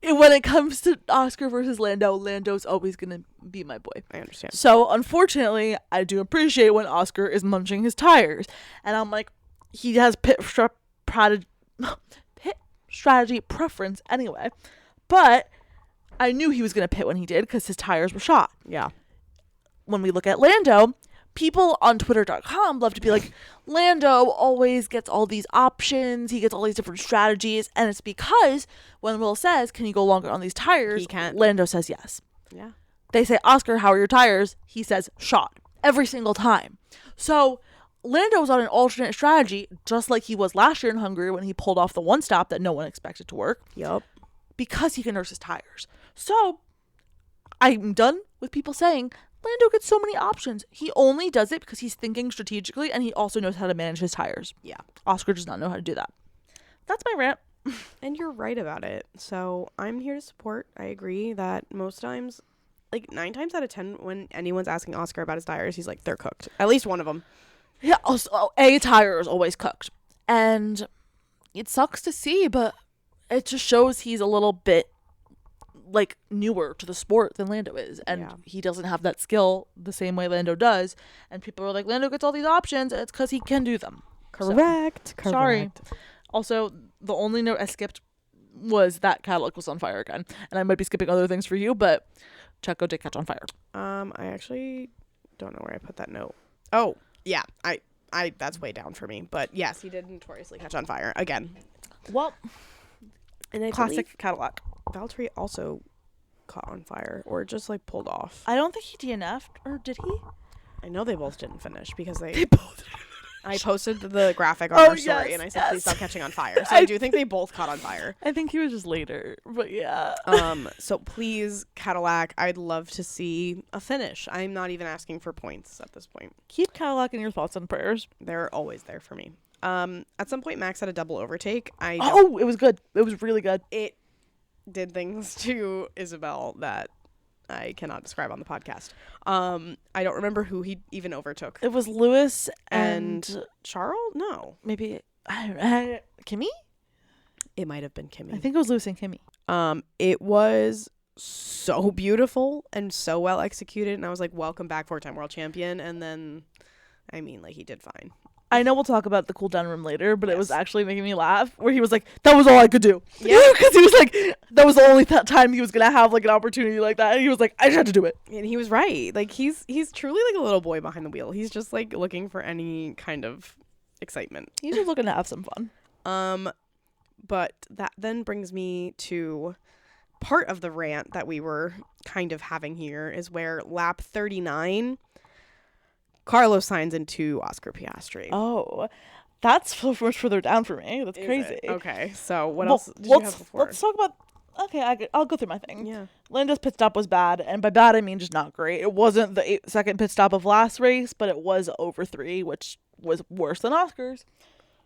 When it comes to Oscar versus Lando, Lando's always gonna be my boy. I understand. So unfortunately, I do appreciate when Oscar is munching his tires, and I'm like, he has pit strategy preference anyway, but I knew he was going to pit when he did because his tires were shot. Yeah. When we look at Lando, people on twitter.com love to be like, Lando always gets all these options. He gets all these different strategies. And it's because when Will says, can you go longer on these tires? He can't. Lando says yes. Yeah. They say, Oscar, how are your tires? He says, shot. Every single time. So Lando was on an alternate strategy, just like he was last year in Hungary when he pulled off the one stop that no one expected to work. Yup. Because he can nurse his tires. So I'm done with people saying Lando gets so many options. He only does it because he's thinking strategically and he also knows how to manage his tires. Yeah. Oscar does not know how to do that. That's my rant. And you're right about it. So I'm here to support. I agree that most times, like 9 times out of 10, when anyone's asking Oscar about his tires, he's like, they're cooked. At least one of them. Yeah, also, a tire is always cooked. And it sucks to see, but it just shows he's a little bit like newer to the sport than Lando is, and he doesn't have that skill the same way Lando does, and people are like, Lando gets all these options, and it's because he can do them. Correct. Sorry. Also, the only note I skipped was that Cadillac was on fire again, and I might be skipping other things for you, but Checo did catch on fire. I actually don't know where I put that note. Oh yeah, I that's way down for me, but yes, he did notoriously catch on fire again. Well, and I classic Cadillac. Valtteri also caught on fire or just like pulled off. I don't think he DNF'd, or did he? I know they both didn't finish because They both. I posted the graphic on our story and I said, please stop catching on fire. So I do think they both caught on fire. I think he was just later, but yeah. So please, Cadillac, I'd love to see a finish. I'm not even asking for points at this point. Keep Cadillac in your thoughts and prayers. They're always there for me. At some point, Max had a double overtake. It was good. It was really good. It did things to Isabel that I cannot describe on the podcast. I don't remember who he even overtook. It was Lewis and Charles? No. Maybe Kimmy? It might have been Kimmy. I think it was Lewis and Kimmy. It was so beautiful and so well executed, and I was like, welcome back, 4-time world champion. And then, I mean, like, he did fine. I know we'll talk about the cool down room later, but it was actually making me laugh where he was like, that was all I could do. Yeah. Because he was like, that was the only time he was going to have like an opportunity like that. And he was like, I just had to do it. And he was right. Like, he's truly like a little boy behind the wheel. He's just like looking for any kind of excitement. He's just looking to have some fun. But that then brings me to part of the rant that we were kind of having here is where lap 39, Carlos signs into Oscar Piastri. Oh, that's so much further down for me. That's crazy. Okay, so what else did you have before? Let's talk about... Okay, I'll go through my thing. Yeah. Lando's pit stop was bad, and by bad I mean just not great. It wasn't the 8-second pit stop of last race, but it was over 3, which was worse than Oscar's.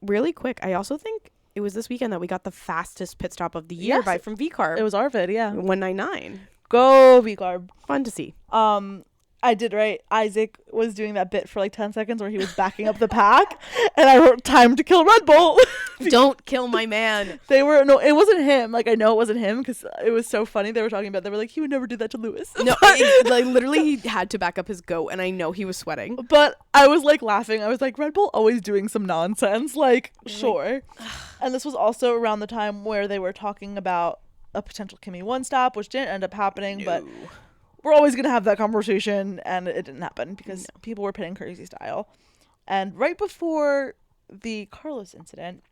Really quick, I also think it was this weekend that we got the fastest pit stop of the year from VCarb. It was Arvid, yeah. 199. Go VCarb. Fun to see. I did right. Isaac was doing that bit for like 10 seconds where he was backing up the pack, and I wrote time to kill Red Bull. Don't kill my man. It wasn't him. Like, I know it wasn't him because it was so funny. They were like, he would never do that to Lewis. No, like literally he had to back up his goat, and I know he was sweating. But I was like laughing. I was like, Red Bull always doing some nonsense. Like, sure. And this was also around the time where they were talking about a potential Kimi 1 stop, which didn't end up happening, but we're always going to have that conversation, and it didn't happen because people were pitting crazy style. And right before the Carlos incident,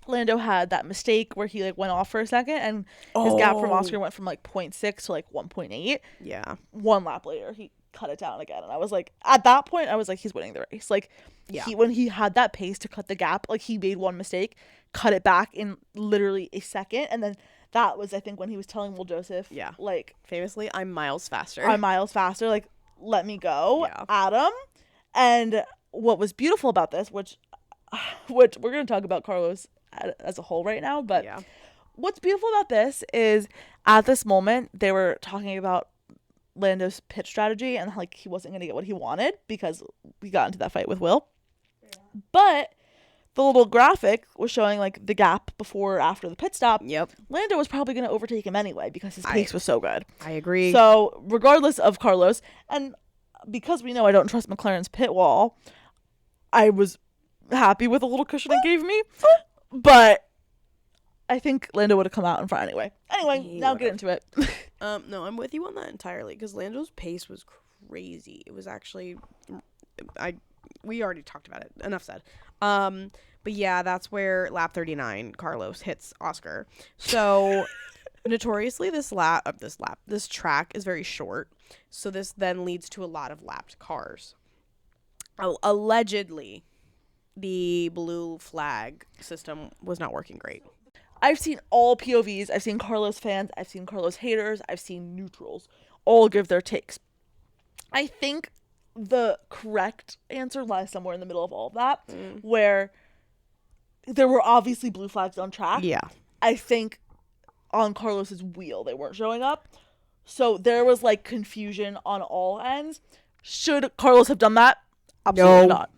Lando had that mistake where he like went off for a second, and his gap from Oscar went from like 0.6 to like 1.8. Yeah. 1 lap later, he cut it down again, and I was like, at that point, I was like, he's winning the race. Like, when he had that pace to cut the gap, like he made one mistake, cut it back in literally a second, and then that was, I think, when he was telling Will Joseph, like, famously, I'm miles faster. Like, let me go, Adam. And what was beautiful about this, which we're going to talk about Carlos as a whole right now, but what's beautiful about this is at this moment, they were talking about Lando's pit strategy and like he wasn't going to get what he wanted because we got into that fight with Will. But the little graphic was showing like the gap before or after the pit stop. Lando was probably going to overtake him anyway because his pace was so good. I agree. So regardless of Carlos, and because we know I don't trust McLaren's pit wall, I was happy with the little cushion it gave me. But I think Lando would have come out in front anyway. Anyway, now get into it. No, I'm with you on that entirely because Lando's pace was crazy. It was actually, we already talked about it. Enough said. But yeah, that's where lap 39, Carlos hits Oscar. So notoriously, this track is very short. So this then leads to a lot of lapped cars. Allegedly, the blue flag system was not working great. I've seen all POVs. I've seen Carlos fans. I've seen Carlos haters. I've seen neutrals all give their takes. I think the correct answer lies somewhere in the middle of all of that, where there were obviously blue flags on track. Yeah. I think on Carlos's wheel, they weren't showing up. So there was like confusion on all ends. Should Carlos have done that? Absolutely not.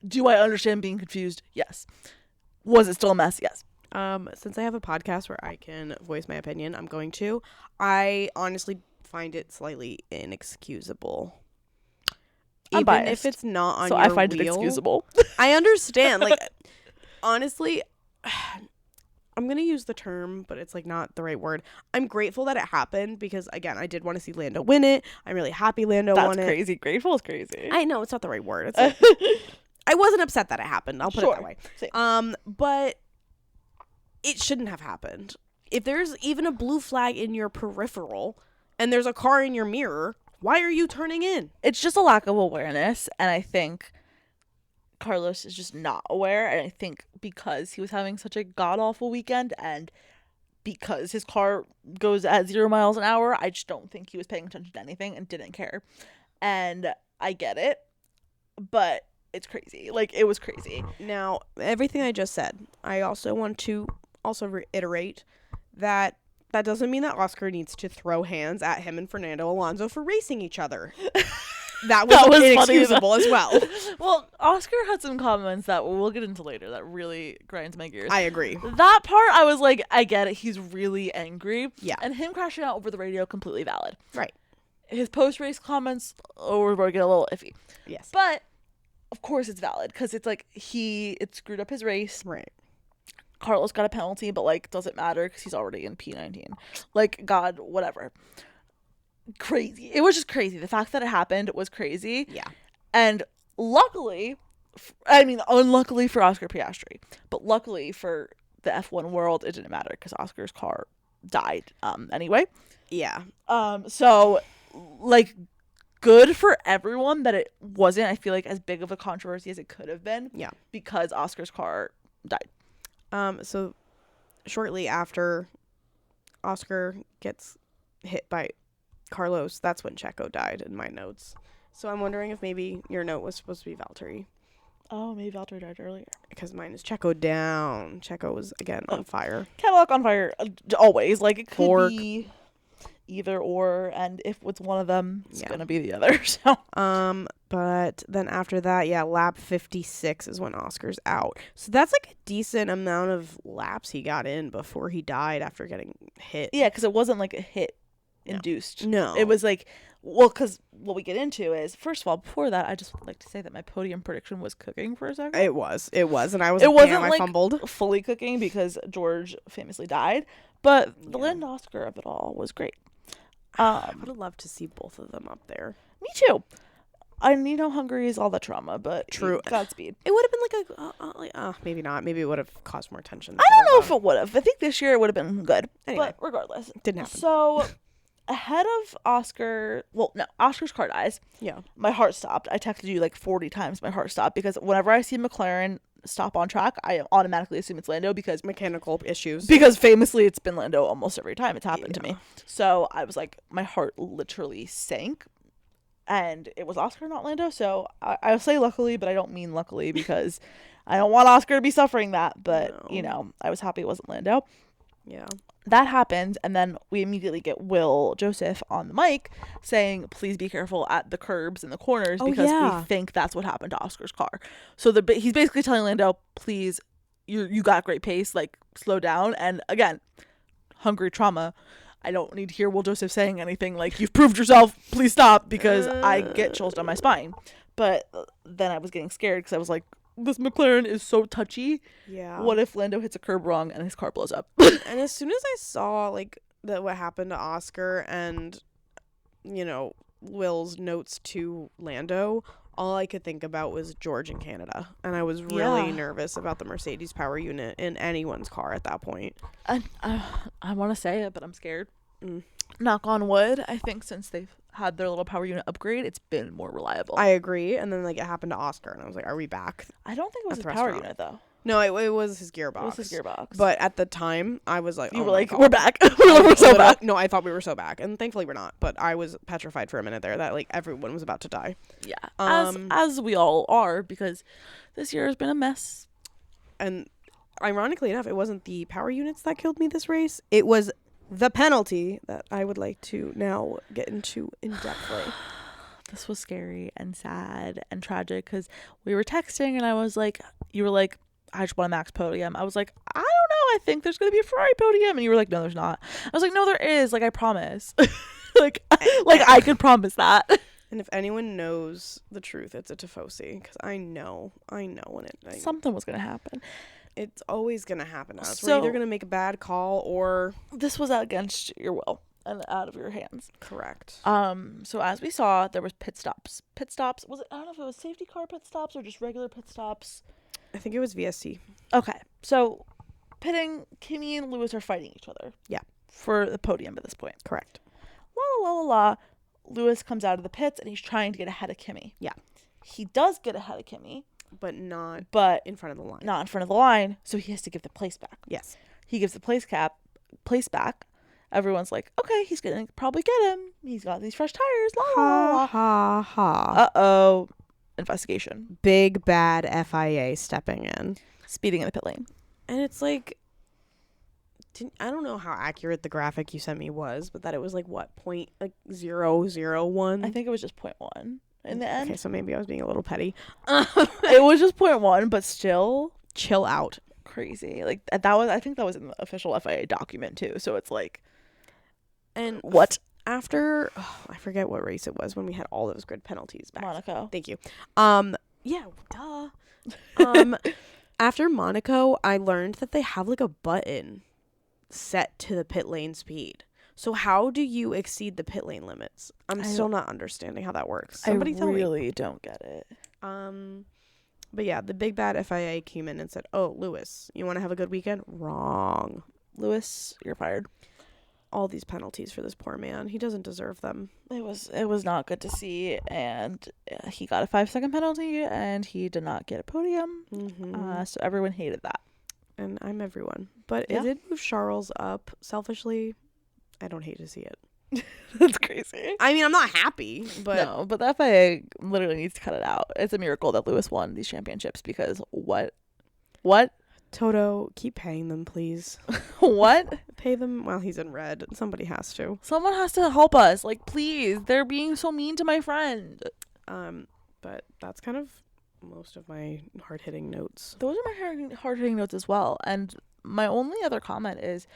Do I understand being confused? Yes. Was it still a mess? Yes. Since I have a podcast where I can voice my opinion, I'm going to. I honestly find it slightly inexcusable. I'm biased, if it's not on so your I find it wheel. excusable. I understand. Like, honestly, I'm going to use the term, but it's like not the right word. I'm grateful that it happened because, again, I did want to see Lando win it. I'm really happy Lando won it. That's crazy. Grateful is crazy. I know, it's not the right word. It's like, I wasn't upset that it happened. I'll put it that way. Same. But it shouldn't have happened. If there's even a blue flag in your peripheral and there's a car in your mirror, why are you turning in? It's just a lack of awareness, and I think Carlos is just not aware, and I think because he was having such a god-awful weekend and because his car goes at 0 miles an hour, I just don't think he was paying attention to anything and didn't care. And I get it, but it's crazy. Like, it was crazy. Now, everything I just said, I also want to reiterate that doesn't mean that Oscar needs to throw hands at him and Fernando Alonso for racing each other. That was inexcusable as well. Well, Oscar had some comments that we'll get into later that really grinds my gears. I agree. That part, I was like, I get it. He's really angry. Yeah. And him crashing out over the radio, completely valid. Right. His post-race comments, we're getting a little iffy. Yes. But, of course it's valid, because it's like, it screwed up his race. Right. Carlos got a penalty, but, like, doesn't matter because he's already in P19. Like, God, whatever. Crazy. It was just crazy. The fact that it happened was crazy. Yeah. And luckily, unluckily for Oscar Piastri, but luckily for the F1 world, it didn't matter because Oscar's car died anyway. Yeah. So, like, good for everyone that it wasn't, I feel like, as big of a controversy as it could have been. Yeah. Because Oscar's car died. So shortly after Oscar gets hit by Carlos, that's when Checo died in my notes. So I'm wondering if maybe your note was supposed to be Valtteri. Oh, maybe Valtteri died earlier. Because mine is Checo down. Checo was, again, on fire. Cadillac on fire, always. Like, it could Fork. be either or, and if it's one of them, it's Yeah. gonna be the other. So But then after that, lap 56 is when Oscar's out. So that's like a decent amount of laps he got in before he died after getting hit. yeah, because it wasn't like a hit induced. No. It was like, well, because what we get into is, first of all, before that, I just would like to say that my podium prediction was cooking for a second. It was, and I was It like, wasn't damn, like I fumbled. fully cooking because George famously died, but the Yeah. Lando Oscar of it all was great. I would have loved to see both of them up there. Me too. And Hungary is all the trauma, but True. Godspeed. It would have been like maybe not. Maybe it would have caused more tension. I don't know if it would have. I think this year it would have been good. Anyway. But regardless. Didn't happen. So, ahead of Oscar, Oscar's car dies. Yeah. My heart stopped. I texted you like 40 times my heart stopped because whenever I see McLaren stop on track, I automatically assume it's Lando because Mechanical issues. famously it's been Lando almost every time it's happened to me. So I was like, my heart literally sank. And it was Oscar, not Lando. So I'll say luckily, but I don't mean luckily because I don't want Oscar to be suffering that. But, I was happy it wasn't Lando. Yeah. That happens, and then we immediately get Will Joseph on the mic saying, please be careful at the curbs and the corners because we think that's what happened to Oscar's car. So he's basically telling Lando, please, you got great pace, like, slow down. And again, Hungary trauma. I don't need to hear Will Joseph saying anything like, you've proved yourself, please stop, because I get chills down my spine. But then I was getting scared because I was like, this McLaren is so touchy. Yeah. What if Lando hits a curb wrong and his car blows up? And as soon as I saw, like, that what happened to Oscar and, you know, Will's notes to Lando, all I could think about was George in Canada. And I was really nervous about the Mercedes power unit in anyone's car at that point. And I want to say it, but I'm scared. Knock on wood. I think since they've had their little power unit upgrade, it's been more reliable. I agree. And then, like, it happened to Oscar, and I was like, are we back? I don't think it was At his the power restaurant. unit, though. No, it was his gearbox. It was his gearbox. But at the time, I was like, you oh were my like, God. we're back. We're so back. No, I thought we were so back. And thankfully we're not. But I was petrified for a minute there that, like, everyone was about to die. Yeah. As we all are, because this year has been a mess. And ironically enough, it wasn't the power units that killed me this race. It was the penalty that I would like to now get into in-depthly. This was scary and sad and tragic because we were texting and I was like, you were like, I just want a Max podium. I was like, I don't know. I think there's going to be a Ferrari podium. And you were like, no, there's not. I was like, no, there is. Like, I promise. like I could promise that. And if anyone knows the truth, it's a Tifosi. Because I know when something was going to happen. It's always going to happen to us. So, we're either going to make a bad call or... This was against your will and out of your hands. Correct. So as we saw, there was pit stops. Pit stops. Was it? I don't know if it was safety car pit stops or just regular pit stops. I think it was VST. Okay. So pitting, Kimi and Lewis are fighting each other. Yeah. For the podium at this point. Correct. La la la la la. Lewis comes out of the pits and he's trying to get ahead of Kimi. Yeah. He does get ahead of Kimi. But not in front of the line. Not in front of the line. So he has to give the place back. Yes. He gives the place back. Everyone's like, okay, he's gonna probably get him. He's got these fresh tires. La la la. Ha ha. Uh-oh. Investigation. Big bad FIA stepping in. Speeding in the pit lane. And it's like, I don't know how accurate the graphic you sent me was, but that it was like what, point like 001? I think it was just 0.1 in the end. Okay, so maybe I was being a little petty. It was just 0.1, but still Chill out. crazy. Like I think that was in the official FIA document too. So it's like, And what? after I forget what race it was when we had all those grid penalties back. Monaco. Thank you. Yeah, duh. After Monaco, I learned that they have like a button set to the pit lane speed. So how do you exceed the pit lane limits? I'm still not understanding how that works. Somebody tell me. I really don't get it. But yeah, the big bad FIA came in and said, "Oh, Lewis, you want to have a good weekend?" Wrong. Lewis, you're fired. All these penalties for this poor man. He doesn't deserve them. It was not good to see, and he got a 5-second penalty, and he did not get a podium. Mm-hmm. So everyone hated that. And I'm everyone. But Yeah. it did move Charles up. Selfishly, I don't hate to see it. That's crazy. I mean, I'm not happy, but No, but the FIA literally needs to cut it out. It's a miracle that Lewis won these championships because what? Toto, keep paying them, please. What? Pay them while he's in red. Somebody has to. Someone has to help us. Like, please. They're being so mean to my friend. But that's kind of most of my hard-hitting notes. Those are my hard-hitting notes as well. And my only other comment is,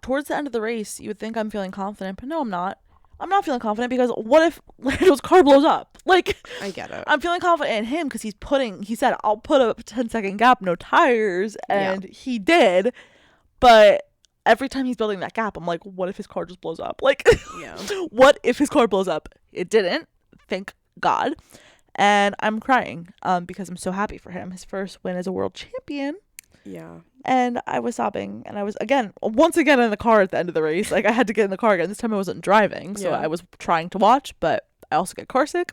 towards the end of the race, you would think I'm feeling confident, but no, I'm not. I'm not feeling confident because what if Lando's car blows up? Like, I get it. I'm feeling confident in him because he said, I'll put a 10-second gap, no tires. And he did. But every time he's building that gap, I'm like, what if his car just blows up? Like, Yeah. What if his car blows up? It didn't. Thank God. And I'm crying because I'm so happy for him. His first win as a world champion. Yeah. And I was sobbing. And I was, once again in the car at the end of the race. Like, I had to get in the car again. This time I wasn't driving. So I was trying to watch. But I also get car sick.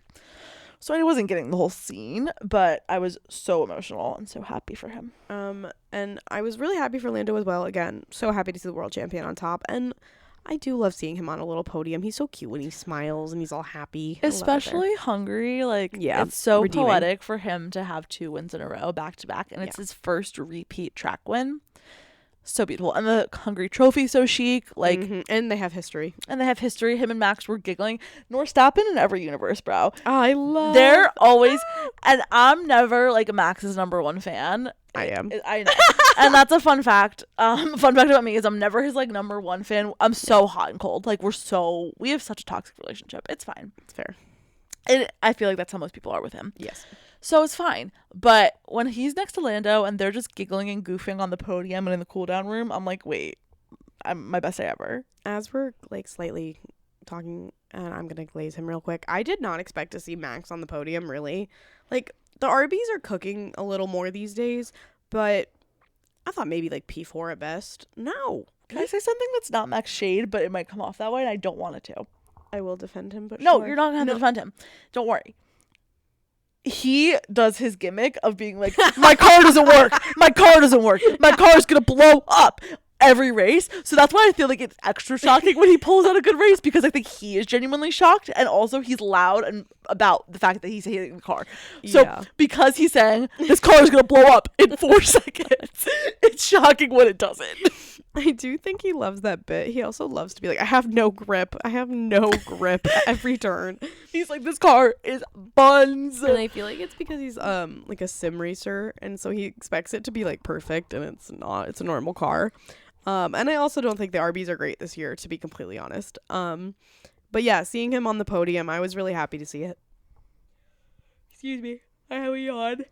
So I wasn't getting the whole scene. But I was so emotional and so happy for him. And I was really happy for Lando as well. Again, so happy to see the world champion on top. And I do love seeing him on a little podium. He's so cute when he smiles and he's all happy. Especially Hungary. Like, it's so poetic for him to have 2 wins in a row back to back. And it's his first repeat track win. So beautiful. And the Hungary trophy so chic. Like, and they have history. Him and Max were giggling. Norstappen in every universe, bro. I love. They're always, and I'm never like Max's number 1 fan. I am. I know. And that's a fun fact. Fun fact about me is I'm never his like number 1 fan. I'm so hot and cold. Like, we have such a toxic relationship. It's fine. It's fair. And I feel like that's how most people are with him. Yes. So it's fine. But when he's next to Lando and they're just giggling and goofing on the podium and in the cool down room, I'm like, wait, my best day ever. As we're like slightly talking, and I'm gonna glaze him real quick, I did not expect to see Max on the podium, really. Like, the Arby's are cooking a little more these days, but I thought maybe like P4 at best. No. Can I say something that's not Max shade, but it might come off that way, and I don't want it to? I will defend him, but No, sure. you're not gonna have to defend him. Don't worry. He does his gimmick of being like, my car doesn't work. My car doesn't work. My car's gonna blow up every race. So that's why I feel like it's extra shocking when he pulls out a good race, because I think he is genuinely shocked, and also he's loud and about the fact that he's hating the car. So Yeah. because he's saying this car is gonna blow up in 4 seconds, it's shocking when it doesn't. I do think he loves that bit. He also loves to be like, I have no grip. I have no grip at every turn. He's like, this car is buns. And I feel like it's because he's like a sim racer, and so he expects it to be like perfect, and it's not. It's a normal car. And I also don't think the Arby's are great this year, to be completely honest. But yeah, seeing him on the podium, I was really happy to see it. Excuse me, I have a yawn.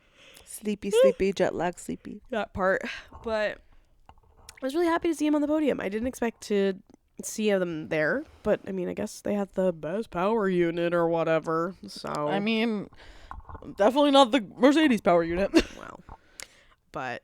Sleepy, jet lag, sleepy. That part, but I was really happy to see him on the podium. I didn't expect to see them there, but I mean, I guess they had the best power unit or whatever. So I mean, definitely not the Mercedes power unit. wow. But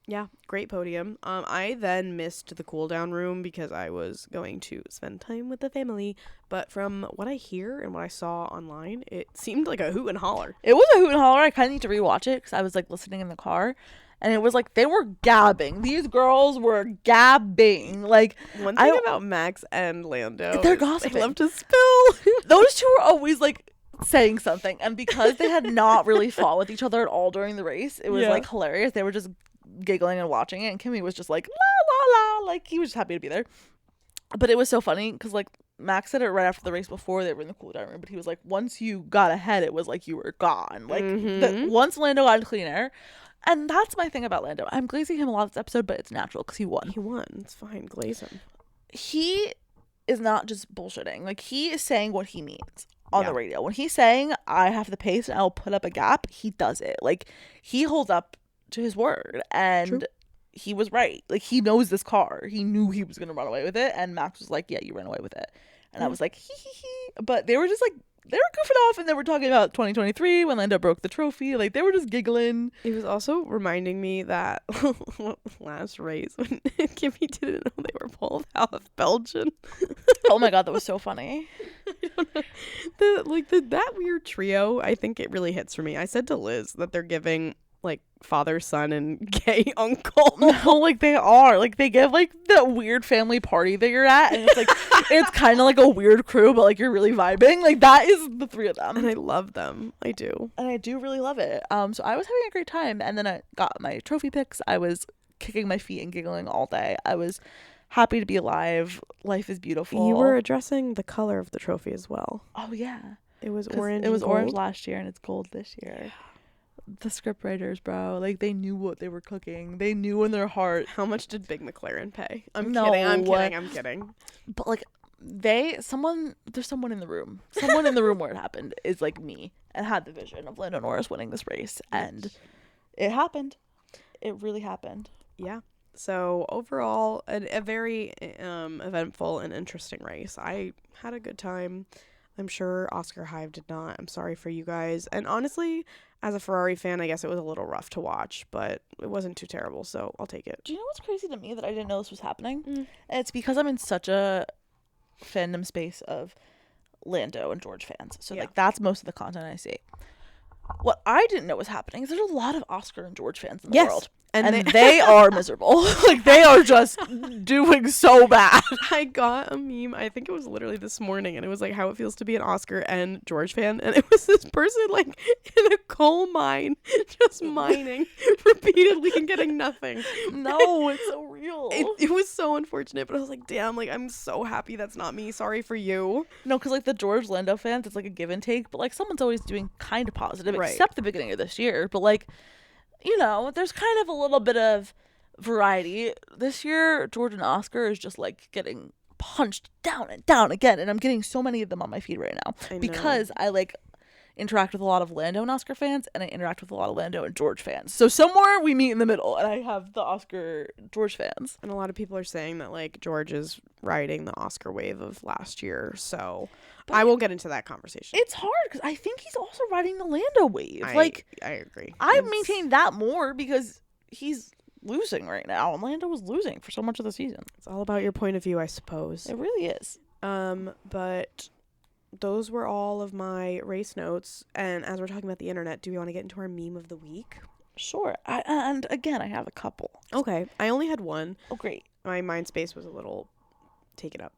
yeah, great podium. I then missed the cool down room because I was going to spend time with the family. But from what I hear and what I saw online, it seemed like a hoot and holler. It was a hoot and holler. I kind of need to rewatch it because I was like listening in the car, and it was like they were gabbing. These girls were gabbing. Like, One thing about Max and Lando, they're is gossiping. They love to spill. Those two were always like saying something, and because they had not really fought with each other at all during the race, it was Yeah. like hilarious. They were just giggling and watching it, and Kimmy was just like la la la, like he was just happy to be there. But it was so funny because like Max said it right after the race before they were in the cool down room, but he was like, once you got ahead, it was like you were gone. Like once Lando got in clean air. And that's my thing about Lando. I'm glazing him a lot this episode, but it's natural because he won. He won. It's fine. Glaze him. He is not just bullshitting. Like, he is saying what he means on Yeah. the radio. When he's saying, I have the pace and I'll put up a gap, he does it. Like, he holds up to his word. And True. he was right. Like, he knows this car. He knew he was going to run away with it. And Max was like, yeah, you ran away with it. And I was like, hee hee hee. But they were just like, they were goofing off, and they were talking about 2023 when Lando broke the trophy. Like, they were just giggling. It was also reminding me that last race when Kimmy didn't know they were pulled out of Belgium. Oh my god, that was so funny. That weird trio, I think it really hits for me. I said to Liz that they're giving like father, son, and gay uncle. No, like they are. Like they give like that weird family party that you're at, and it's like it's kind of like a weird crew, but like you're really vibing. Like that is the three of them, And I love them. I do. and I do really love it. So I was having a great time, and then I got my trophy picks. I was kicking my feet and giggling all day. I was happy to be alive. Life is beautiful. You were addressing the color of the trophy as well. Oh yeah, It was 'cause orange. It was and orange gold. last year, and it's gold this year. The script writers, bro, like they knew what they were cooking. They knew in their heart. How much did Big McLaren pay? I'm No. kidding. I'm kidding. But like there's someone in the room. Someone in the room where it happened is like me and had the vision of Lando Norris winning this race, and it happened. It really happened. Yeah. So overall, a very eventful and interesting race. I had a good time. I'm sure Oscar Hive did not. I'm sorry for you guys. And honestly, as a Ferrari fan, I guess it was a little rough to watch, but it wasn't too terrible, so I'll take it. Do you know what's crazy to me that I didn't know this was happening? Mm. And it's because I'm in such a fandom space of Lando and George fans. So Yeah. like that's most of the content I see. What I didn't know was happening is there's a lot of Oscar and George fans in the world. And they are miserable. Like they are just doing so bad. I got a meme, I think it was literally this morning, and it was like how it feels to be an Oscar and George fan, and it was this person like in a coal mine just mining repeatedly and getting nothing. No, it's so real. It was so unfortunate, but I was like, damn, like I'm so happy that's not me. Sorry for you. No, because like the George Lando fans, it's like a give and take, but like someone's always doing kind of positive, Right. except the beginning of this year. But like, you know, there's kind of a little bit of variety. This year, George and Oscar is just like getting punched down and down again, and I'm getting so many of them on my feed right now I know. because I like interact with a lot of Lando and Oscar fans, and I interact with a lot of Lando and George fans. So somewhere we meet in the middle, and I have the Oscar George fans. And a lot of people are saying that like George is riding the Oscar wave of last year, so I will get into that conversation. It's hard because I think he's also riding the Lando wave. I agree. I maintain that more because he's losing right now, and Lando was losing for so much of the season. It's all about your point of view, I suppose. It really is. But those were all of my race notes. And as we're talking about the internet, do we want to get into our meme of the week? Sure. And again, I have a couple. Okay. I only had one. Oh, great. My mind space was a little taken up.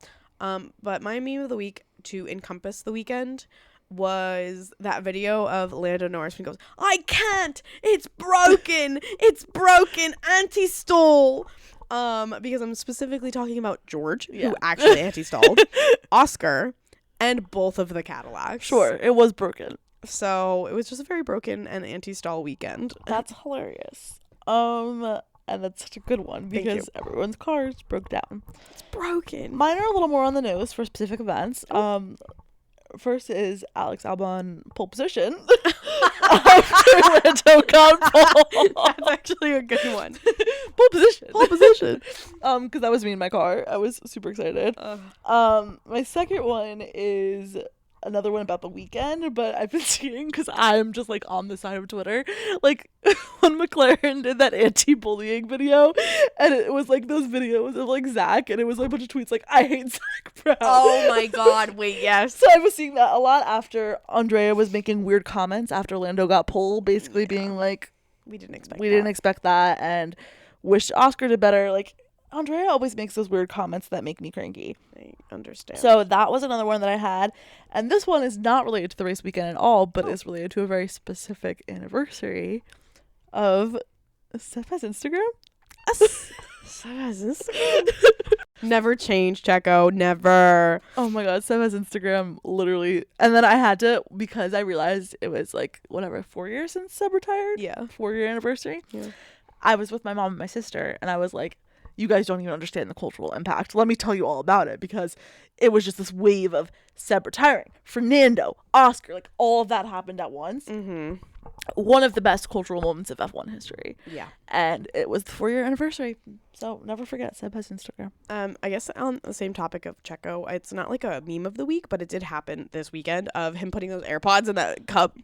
But my meme of the week to encompass the weekend was that video of Lando Norris when he goes, "I can't! It's broken! It's broken! Anti-stall!" Because I'm specifically talking about George, who actually anti-stalled, Oscar, and both of the Cadillacs. Sure, it was broken. So it was just a very broken and anti-stall weekend. That's hilarious. And that's such a good one because everyone's cars broke down. It's broken. Mine are a little more on the nose for specific events. First is Alex Albon pole position after Lando got pole. That's actually a good one. Pole position. Pole position. Because that was me in my car. I was super excited. My second one is another one about the weekend, but I've been seeing, because I'm just like on the side of Twitter, like when McLaren did that anti-bullying video, and it was like those videos of like Zach, and it was like a bunch of tweets like, "I hate Zach Brown." Oh my god, wait, yes. So I was seeing that a lot after Andrea was making weird comments after Lando got pole, basically being like, we didn't expect that, and wished Oscar did better. Like, Andrea always makes those weird comments that make me cranky. I understand. So that was another one that I had. And this one is not related to the race weekend at all, but is related to a very specific anniversary of Stefa's Instagram. Stefa's Instagram? Never change, Checo. Never. Oh my god, Stefa's Instagram literally. And then I had to, because I realized it was like, whatever, 4 years since Seb retired? Yeah. 4-year anniversary. Yeah. I was with my mom and my sister, and I was like, you guys don't even understand the cultural impact. Let me tell you all about it, because it was just this wave of Seb retiring, Fernando, Oscar, like all of that happened at once. Mm-hmm. One of the best cultural moments of F1 history. Yeah. And it was the 4-year anniversary. So never forget, Seb has Instagram. I guess on the same topic of Checo, it's not like a meme of the week, but it did happen this weekend of him putting those AirPods in that cup.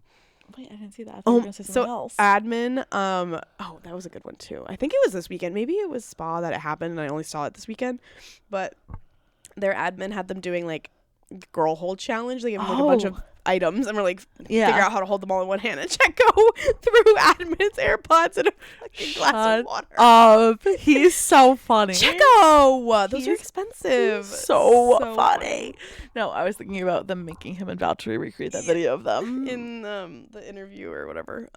Wait, I didn't see that. I thought you were going to say something else. Admin, that was a good one too. I think it was this weekend. Maybe it was Spa that it happened and I only saw it this weekend. But their admin had them doing like girl hold challenge. They gave them like a bunch of items and we're like, figure out how to hold them all in one hand. And Checo threw admin's AirPods in a fucking glass of water. He's so funny. Checo! Those are expensive. So funny. No, I was thinking about them making him and Valtteri recreate that video of them. In the interview or whatever,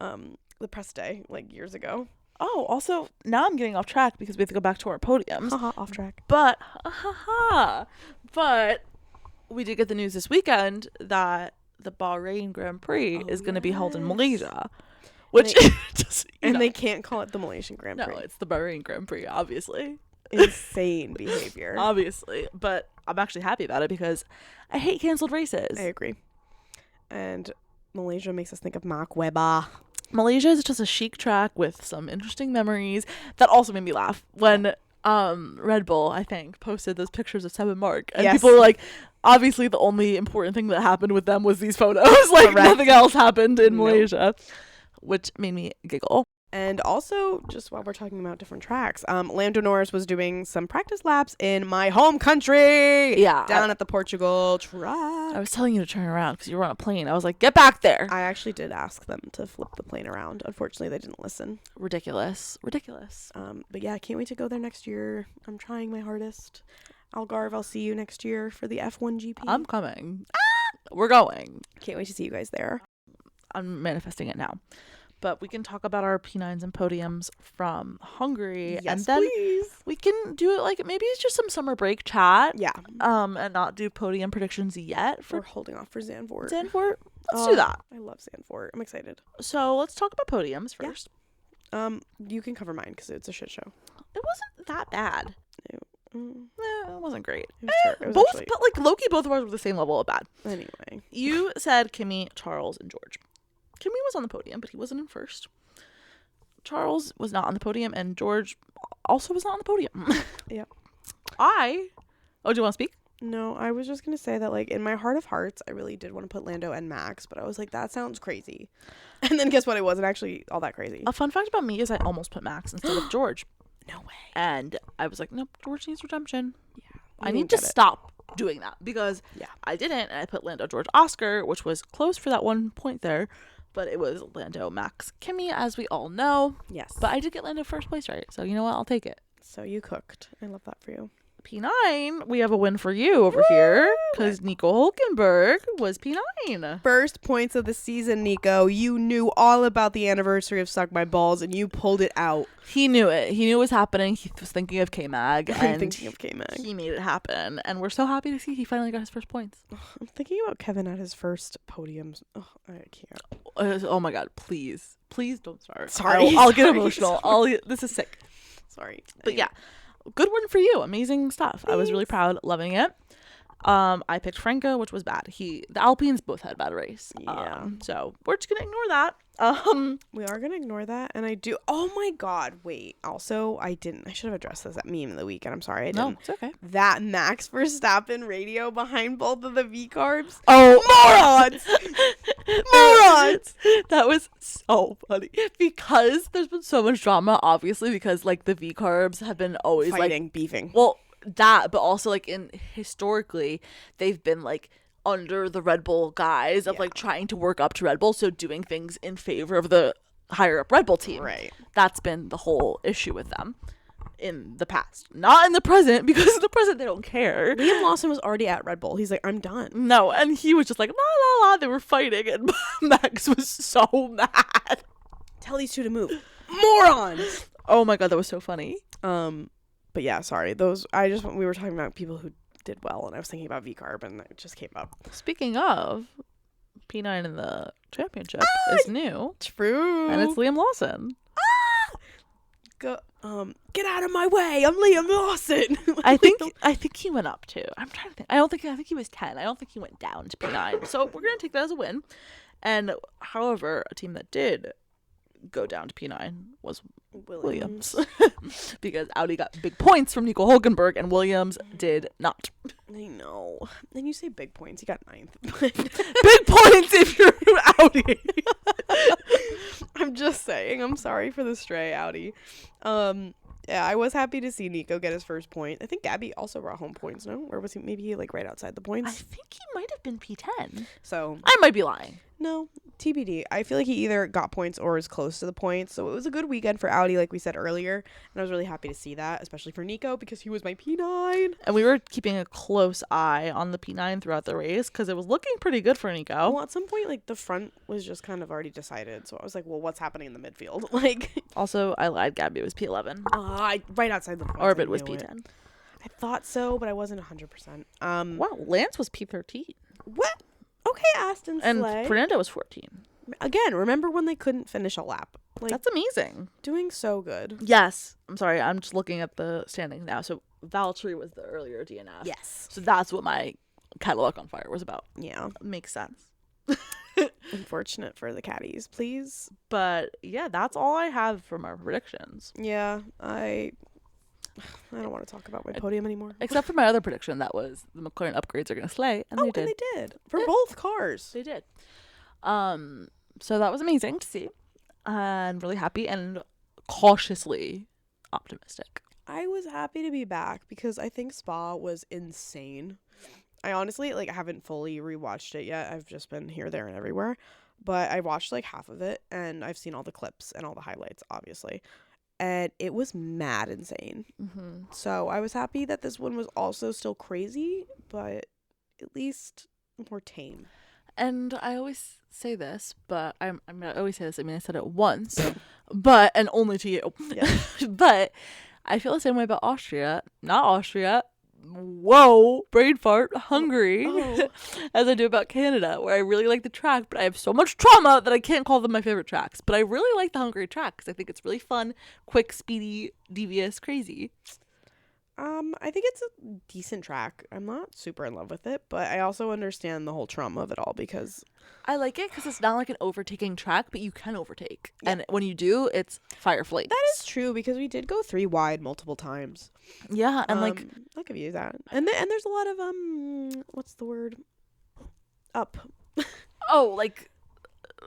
the press day, like years ago. Oh, also, now I'm getting off track because we have to go back to our podiums. Off track. But we did get the news this weekend that the Bahrain Grand Prix is going to be held in Malaysia, which they can't call it the Malaysian Grand Prix. No, it's the Bahrain Grand Prix, obviously. Insane behavior. Obviously, but I'm actually happy about it because I hate canceled races. I agree. And Malaysia makes us think of Mark Webber. Malaysia is just a chic track with some interesting memories. That also made me laugh when Red Bull, I think, posted those pictures of Seb and Mark, and people were like, obviously the only important thing that happened with them was these photos. Like, nothing else happened in Malaysia, which made me giggle. And also, just while we're talking about different tracks, Lando Norris was doing some practice laps in my home country. Yeah. Down at the Portugal track. I was telling you to turn around because you were on a plane. I was like, get back there. I actually did ask them to flip the plane around. Unfortunately, they didn't listen. Ridiculous. But yeah, I can't wait to go there next year. I'm trying my hardest. Algarve, I'll see you next year for the F1 GP. I'm coming. We're going. Can't wait to see you guys there. I'm manifesting it now. But we can talk about our P9s and podiums from Hungary. Yes, and then please. We can do it like maybe it's just some summer break chat. Yeah. And not do podium predictions yet. We're holding off for Zandvoort. Let's do that. I love Zandvoort. I'm excited. So let's talk about podiums first. Yeah. You can cover mine because it's a shit show. It wasn't that bad. It wasn't great. It was but like Loki, both of ours were the same level of bad. Anyway. You said Kimmy, Charles, and George. Kimi was on the podium, but he wasn't in first. Charles was not on the podium, and George also was not on the podium. Yep. Oh, do you want to speak? No, I was just going to say that, like, in my heart of hearts, I really did want to put Lando and Max, but I was like, that sounds crazy. And then guess what? It wasn't actually all that crazy. A fun fact about me is I almost put Max instead of George. No way. And I was like, nope, George needs redemption. Yeah. I need to stop doing that because I didn't. And I put Lando, George, Oscar, which was close for that 1 point there. But it was Lando, Max, Kimi, as we all know. Yes. But I did get Lando first place right. So you know what? I'll take it. So you cooked. I love that for you. P9, we have a win for you over here because Nico Hulkenberg was P9. First points of the season, Nico. You knew all about the anniversary of Suck My Balls and you pulled it out. He knew it. He knew it was happening. He was thinking of K-Mag. I'm thinking of K-Mag. He made it happen. And we're so happy to see he finally got his first points. I'm thinking about Kevin at his first podiums. Oh, I can't. Oh my God, please. Please don't start. Sorry. I'll get emotional. This is sick. Sorry. But yeah, good one for you. Amazing stuff. I was really proud, loving it. I picked Franco, which was bad. The Alpines both had bad race. Yeah. So we're just gonna ignore that. We are gonna ignore that, and I do. Oh my God! Wait. Also, I should have addressed this at meme of the week, and I'm sorry I didn't. No, it's okay. That Max Verstappen radio behind both of the V carbs. Oh, Morons! Morons! That was so funny because there's been so much drama, obviously, because like the V carbs have been always Fighting, beefing. Well, that, but also like historically, they've been like under the Red Bull guys of like trying to work up to Red Bull, so doing things in favor of the higher up Red Bull team. Right. That's been the whole issue with them in the past, not in the present, because in the present they don't care. Liam Lawson was already at Red Bull. He's like, I'm done. No, and he was just like la la la. They were fighting, and Max was so mad. Tell these two to move. Morons. Oh my God, that was so funny. But yeah, sorry. We were talking about people who did well, and I was thinking about V-Carb, and it just came up. Speaking of, P9 in the championship is new. True. And it's Liam Lawson. Get out of my way. I'm Liam Lawson. I think he went up too. I'm trying to think. I think he was 10. I don't think he went down to P9. So we're going to take that as a win. And however, a team that did go down to P9 was Williams. Because Audi got big points from Nico Hulkenberg and Williams did not. I know. And you say big points. He got 9th. Big points if you're Audi. I'm just saying. I'm sorry for the stray, Audi. Yeah, I was happy to see Nico get his first point. I think Gabby also brought home points, no? Or was he maybe like right outside the points? I think he might have been P10. So I might be lying. No, TBD. I feel like he either got points or is close to the points. So it was a good weekend for Audi, like we said earlier. And I was really happy to see that, especially for Nico, because he was my P9. And we were keeping a close eye on the P9 throughout the race because it was looking pretty good for Nico. Well, at some point, like the front was just kind of already decided. So I was like, well, what's happening in the midfield? Like, also, I lied. Gabby was P11. Right outside the points. Orbit was P10. I thought so, but I wasn't 100%. Wow, Lance was P13. What? Okay, Aston And Slay. Fernando was 14. Again, remember when they couldn't finish a lap? Like, That's amazing. doing so good. Yes. I'm sorry. I'm just looking at the standings now. So Valtteri was the earlier DNF. Yes. So that's what my Cadillac on Fire was about. Yeah. Makes sense. Unfortunate for the caddies, please. But yeah, that's all I have for my predictions. Yeah, I don't want to talk about my podium anymore. Except for my other prediction that was the McLaren upgrades are going to slay. And they did. And they did. For both cars. They did. So that was amazing to see. And really happy and cautiously optimistic. I was happy to be back because I think Spa was insane. I honestly, I haven't fully rewatched it yet. I've just been here, there, and everywhere. But I watched, half of it, and I've seen all the clips and all the highlights, obviously. And it was mad insane. Mm-hmm. So I was happy that this one was also still crazy, but at least more tame. And I always say this, but I always say this. I mean, I said it once, but, and only to you. Yeah. But I feel the same way about Austria. Not Austria. Whoa, brain fart, Hungary, as I do about Canada, where I really like the track, but I have so much trauma that I can't call them my favorite tracks. But I really like the Hungary track because I think it's really fun, quick, speedy, devious, crazy. I think it's a decent track. I'm not super in love with it, but I also understand the whole trauma of it all because I like it because it's not like an overtaking track, but you can overtake. Yeah. And when you do, it's fire flames. that is true because we did go 3 wide multiple times. Yeah, and like, I'll give you that. And there's a lot of what's the word? Up. oh, like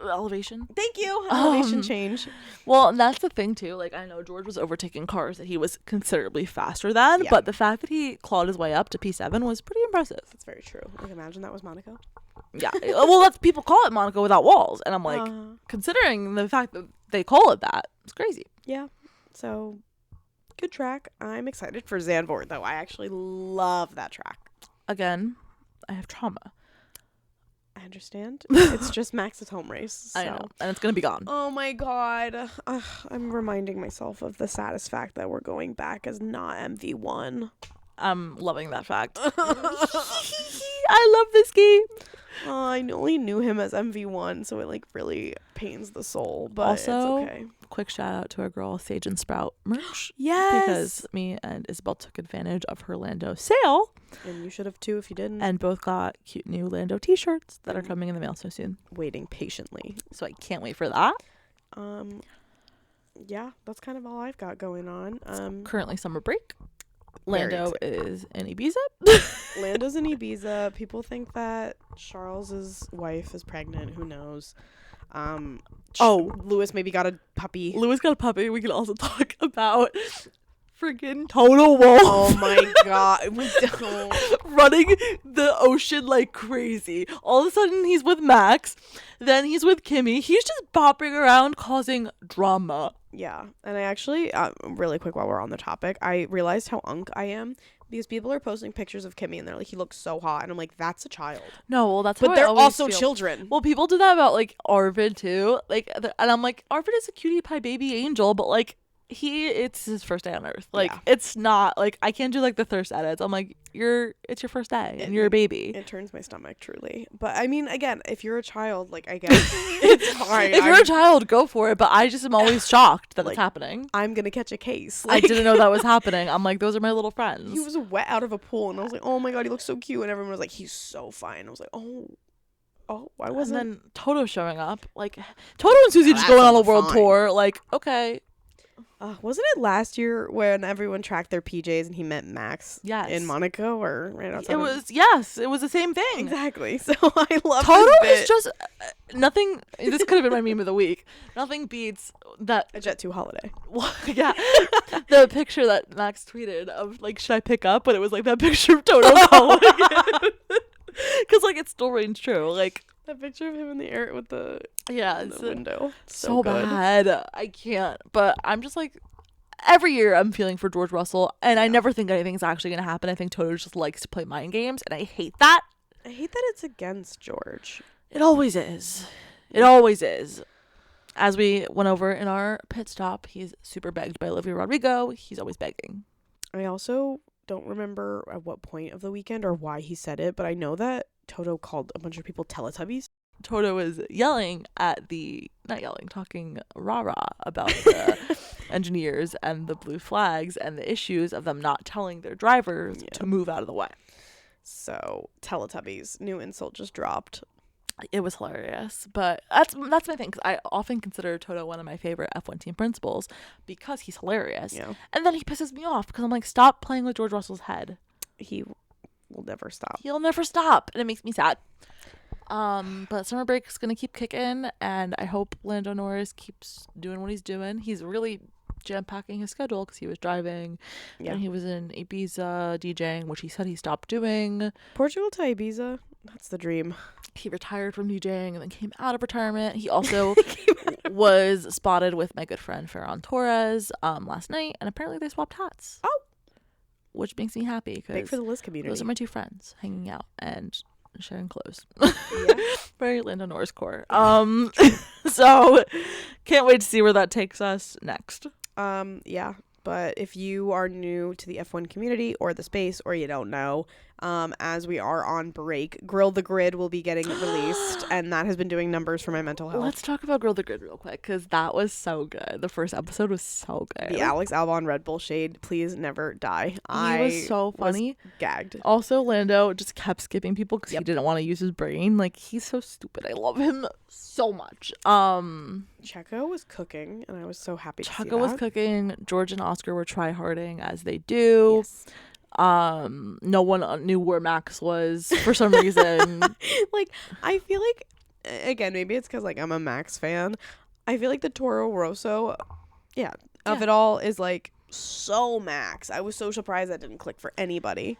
elevation. Thank you. Elevation change. Well, and that's the thing too. Like, I know George was overtaking cars that he was considerably faster than, Yeah. but the fact that he clawed his way up to P7 was pretty impressive. That's very true. Like, imagine that was Monaco. Yeah. Well, that's people call it Monaco without walls, and I'm like, considering the fact that they call it that, it's crazy. Yeah. So, good track. I'm excited for Zandvoort, though. I actually love that track. Again, I have trauma. I understand. It's just Max's home race. So. I know, and it's gonna be gone. Oh my god. I'm reminding myself of the saddest fact that we're going back as not MV1. I'm loving that fact. I love this game. I only knew him as MV1, so it like really pains the soul. But Also, it's okay. Quick shout out to our girl Sage and Sprout merch. Yes. Because me and Isabel took advantage of her Lando sale And you should have too if you didn't. and both got cute new Lando t-shirts that are coming in the mail so soon. Waiting patiently. So I can't wait for that. Yeah, that's kind of all I've got going on. Currently summer break. Very Lando is in Ibiza. Lando's in Ibiza. People think that Charles's wife is pregnant. Who knows? Lewis maybe got a puppy. Lewis got a puppy. We can also talk about freaking Total Wolf. Oh my god. We don't. Running the ocean like crazy. All of a sudden he's with Max. Then he's with Kimmy. He's just bopping around causing drama. Yeah. And I actually, really quick while we're on the topic, I realized how unk I am because people are posting pictures of Kimmy and they're like, he looks so hot. And I'm like, that's a child. No, well, that's how But I they're always also feel. children. Well, people do that about like Arvid too. Like, and I'm like, Arvid is a cutie pie baby angel, but like, it's his first day on earth. Like, Yeah. it's not like I can't do like the thirst edits. I'm like, it's your first day and you're a baby. It turns my stomach, truly. But I mean, again, if you're a child, like, I guess it's fine. If you're a child, go for it. But I just am always shocked that Like, it's happening. I'm gonna catch a case. I didn't know that was happening. I'm like, those are my little friends. He was wet out of a pool, and I was like, oh my god, he looks so cute. And everyone was like, he's so fine. I was like, oh, why and wasn't? then Toto showing up. Like, Toto and Susie just that's going on a not world fine. tour. Like, okay. Wasn't it last year when everyone tracked their PJs and he met Max? Yes. In Monaco or right outside? It was the same thing. Exactly. So I love Toto this bit. is just nothing. This could have been my meme of the week. Nothing beats that. a Jet 2 holiday. Well, yeah, the picture that Max tweeted of like, should I pick up? But it was like that picture of Toto calling because like it still rings true. Like That picture of him in the air with the it's window. so good. bad. I can't. But I'm just like, every year I'm feeling for George Russell, and I never think anything's actually gonna happen. I think Toto just likes to play mind games, and I hate that. I hate that it's against George. It always is. It always is. As we went over in our pit stop, he's super begged by Olivia Rodrigo. He's always begging. I also don't remember at what point of the weekend or why he said it, but I know that Toto called a bunch of people Teletubbies. Toto was talking rah-rah about the engineers and the blue flags and the issues of them not telling their drivers to move out of the way. So, Teletubbies, new insult just dropped. It was hilarious, but that's my thing, because I often consider Toto one of my favorite F1 team principals because he's hilarious. Yeah. And then he pisses me off because I'm like, stop playing with George Russell's head. He will never stop. He'll never stop, and it makes me sad. But summer break is gonna keep kicking, and I hope Lando Norris keeps doing what he's doing. He's really jam-packing his schedule because he was driving, and he was in Ibiza DJing, which he said he stopped doing. Portugal to Ibiza, that's the dream. He retired from DJing and then came out of retirement. He also was spotted with my good friend Ferran Torres last night, and apparently they swapped hats. Oh, which makes me happy big because for the Liz community. those are my two friends hanging out and sharing clothes. Yeah. Very Lando Norris core. So can't wait to see where that takes us next. Yeah. But if you are new to the F1 community or the space, or you don't know, as we are on break. Grill the Grid will be getting released, and that has been doing numbers for my mental health. Let's talk about Grill the Grid real quick, because that was so good. The first episode was so good. The Alex Albon Red Bull shade, please never die. He was so funny. Gagged. Also, Lando just kept skipping people because he didn't want to use his brain. Like, he's so stupid. I love him so much. Checo was cooking, and I was so happy to see that. Checo was cooking. George and Oscar were try-harding, as they do. Yes. No one knew where Max was for some reason. Like, I feel like, again, maybe it's because, like, I'm a Max fan. I feel like the Toro Rosso, of it all is, like, so Max. I was so surprised that didn't click for anybody.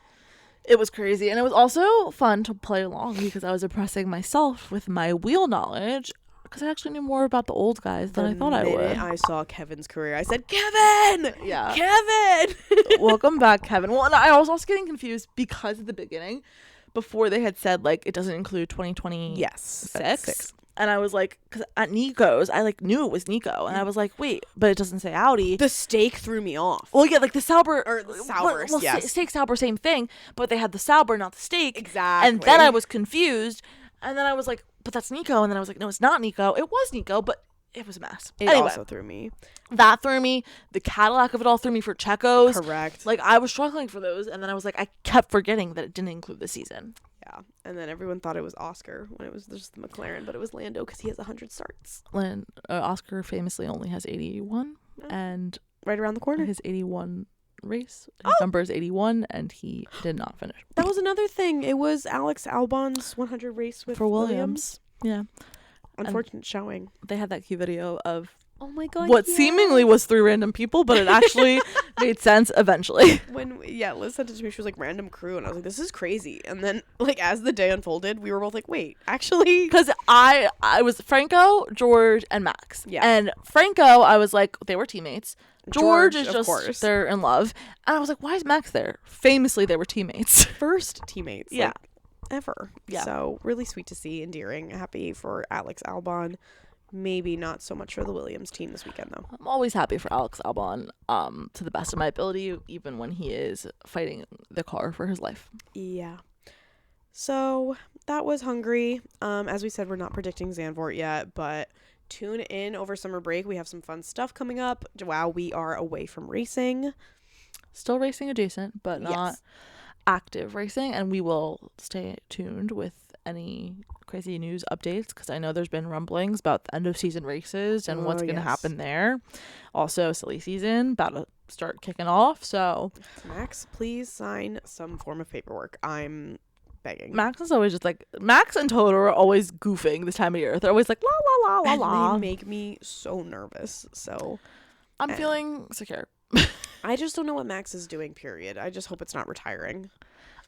It was crazy. And it was also fun to play along because I was impressing myself with my wheel knowledge because I actually knew more about the old guys than I thought I would. I saw Kevin's career, I said, Kevin! Yeah. Kevin! Welcome back, Kevin. Well, and I was also getting confused because at the beginning, before they had said, like, it doesn't include 2026. Yes. That's 6. And I was like, because at Nico's, I, like, knew it was Nico. And I was like, wait, but it doesn't say Audi. The steak threw me off. Well, yeah, like the Sauber. Or the Saubers, yes. Steak, Sauber, same thing. But they had the Sauber, not the steak. Exactly. And then I was confused. And then I was like, but that's Nico. And then I was like, no, it's not Nico. It was Nico, but it was a mess. It anyway, also threw me. that threw me. The Cadillac of it all threw me for Checo's. Correct. Like, I was struggling for those. And then I was like, I kept forgetting that it didn't include the season. Yeah. And then everyone thought it was Oscar when it was just the McLaren, but it was Lando because he has 100 starts. Oscar famously only has 81. And Right around the corner. his 81 race, his number is 81, and he did not finish. That was another thing. It was Alex Albon's 100 race with For Williams. Yeah. Unfortunate showing. They had that cute video of Oh my god. what seemingly was 3 random people, but it actually made sense eventually. When Liz sent it to me, she was like random crew, and I was like, this is crazy. And then, like, as the day unfolded, we were both like, wait, actually, Because I was Franco, George, and Max. Yeah. And Franco, I was like, they were teammates. George is of just, course. they're in love. And I was like, why is Max there? Famously, they were teammates. first teammates. Yeah. Like, ever. Yeah. So really sweet to see, endearing, happy for Alex Albon. Maybe not so much for the Williams team this weekend though. I'm always happy for Alex Albon, to the best of my ability, even when he is fighting the car for his life. Yeah. So that was Hungary. As we said, we're not predicting Zandvoort yet, but tune in over summer break. We have some fun stuff coming up while we are away from racing. Still racing adjacent, but not Yes. active racing, and we will stay tuned with any crazy news updates because I know there's been rumblings about the end of season races and what's going to yes. happen there. Also, silly season about to start kicking off, so Max, please sign some form of paperwork. I'm begging. Max is always just like Max and Toto are always goofing this time of year. They're always like la la la la And la. they make me so nervous. So I'm feeling secure. I just don't know what Max is doing, period. I just hope it's not retiring.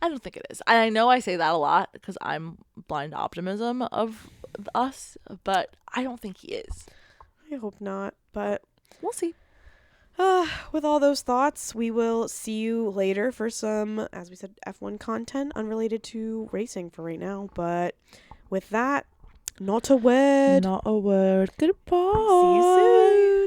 I don't think it is. I know I say that a lot because I'm blind optimism of us, but I don't think he is. I hope not, but We'll see. with all those thoughts, we will see you later for some, as we said, F1 content unrelated to racing for right now. But with that, not a word. Not a word. Goodbye. See you soon.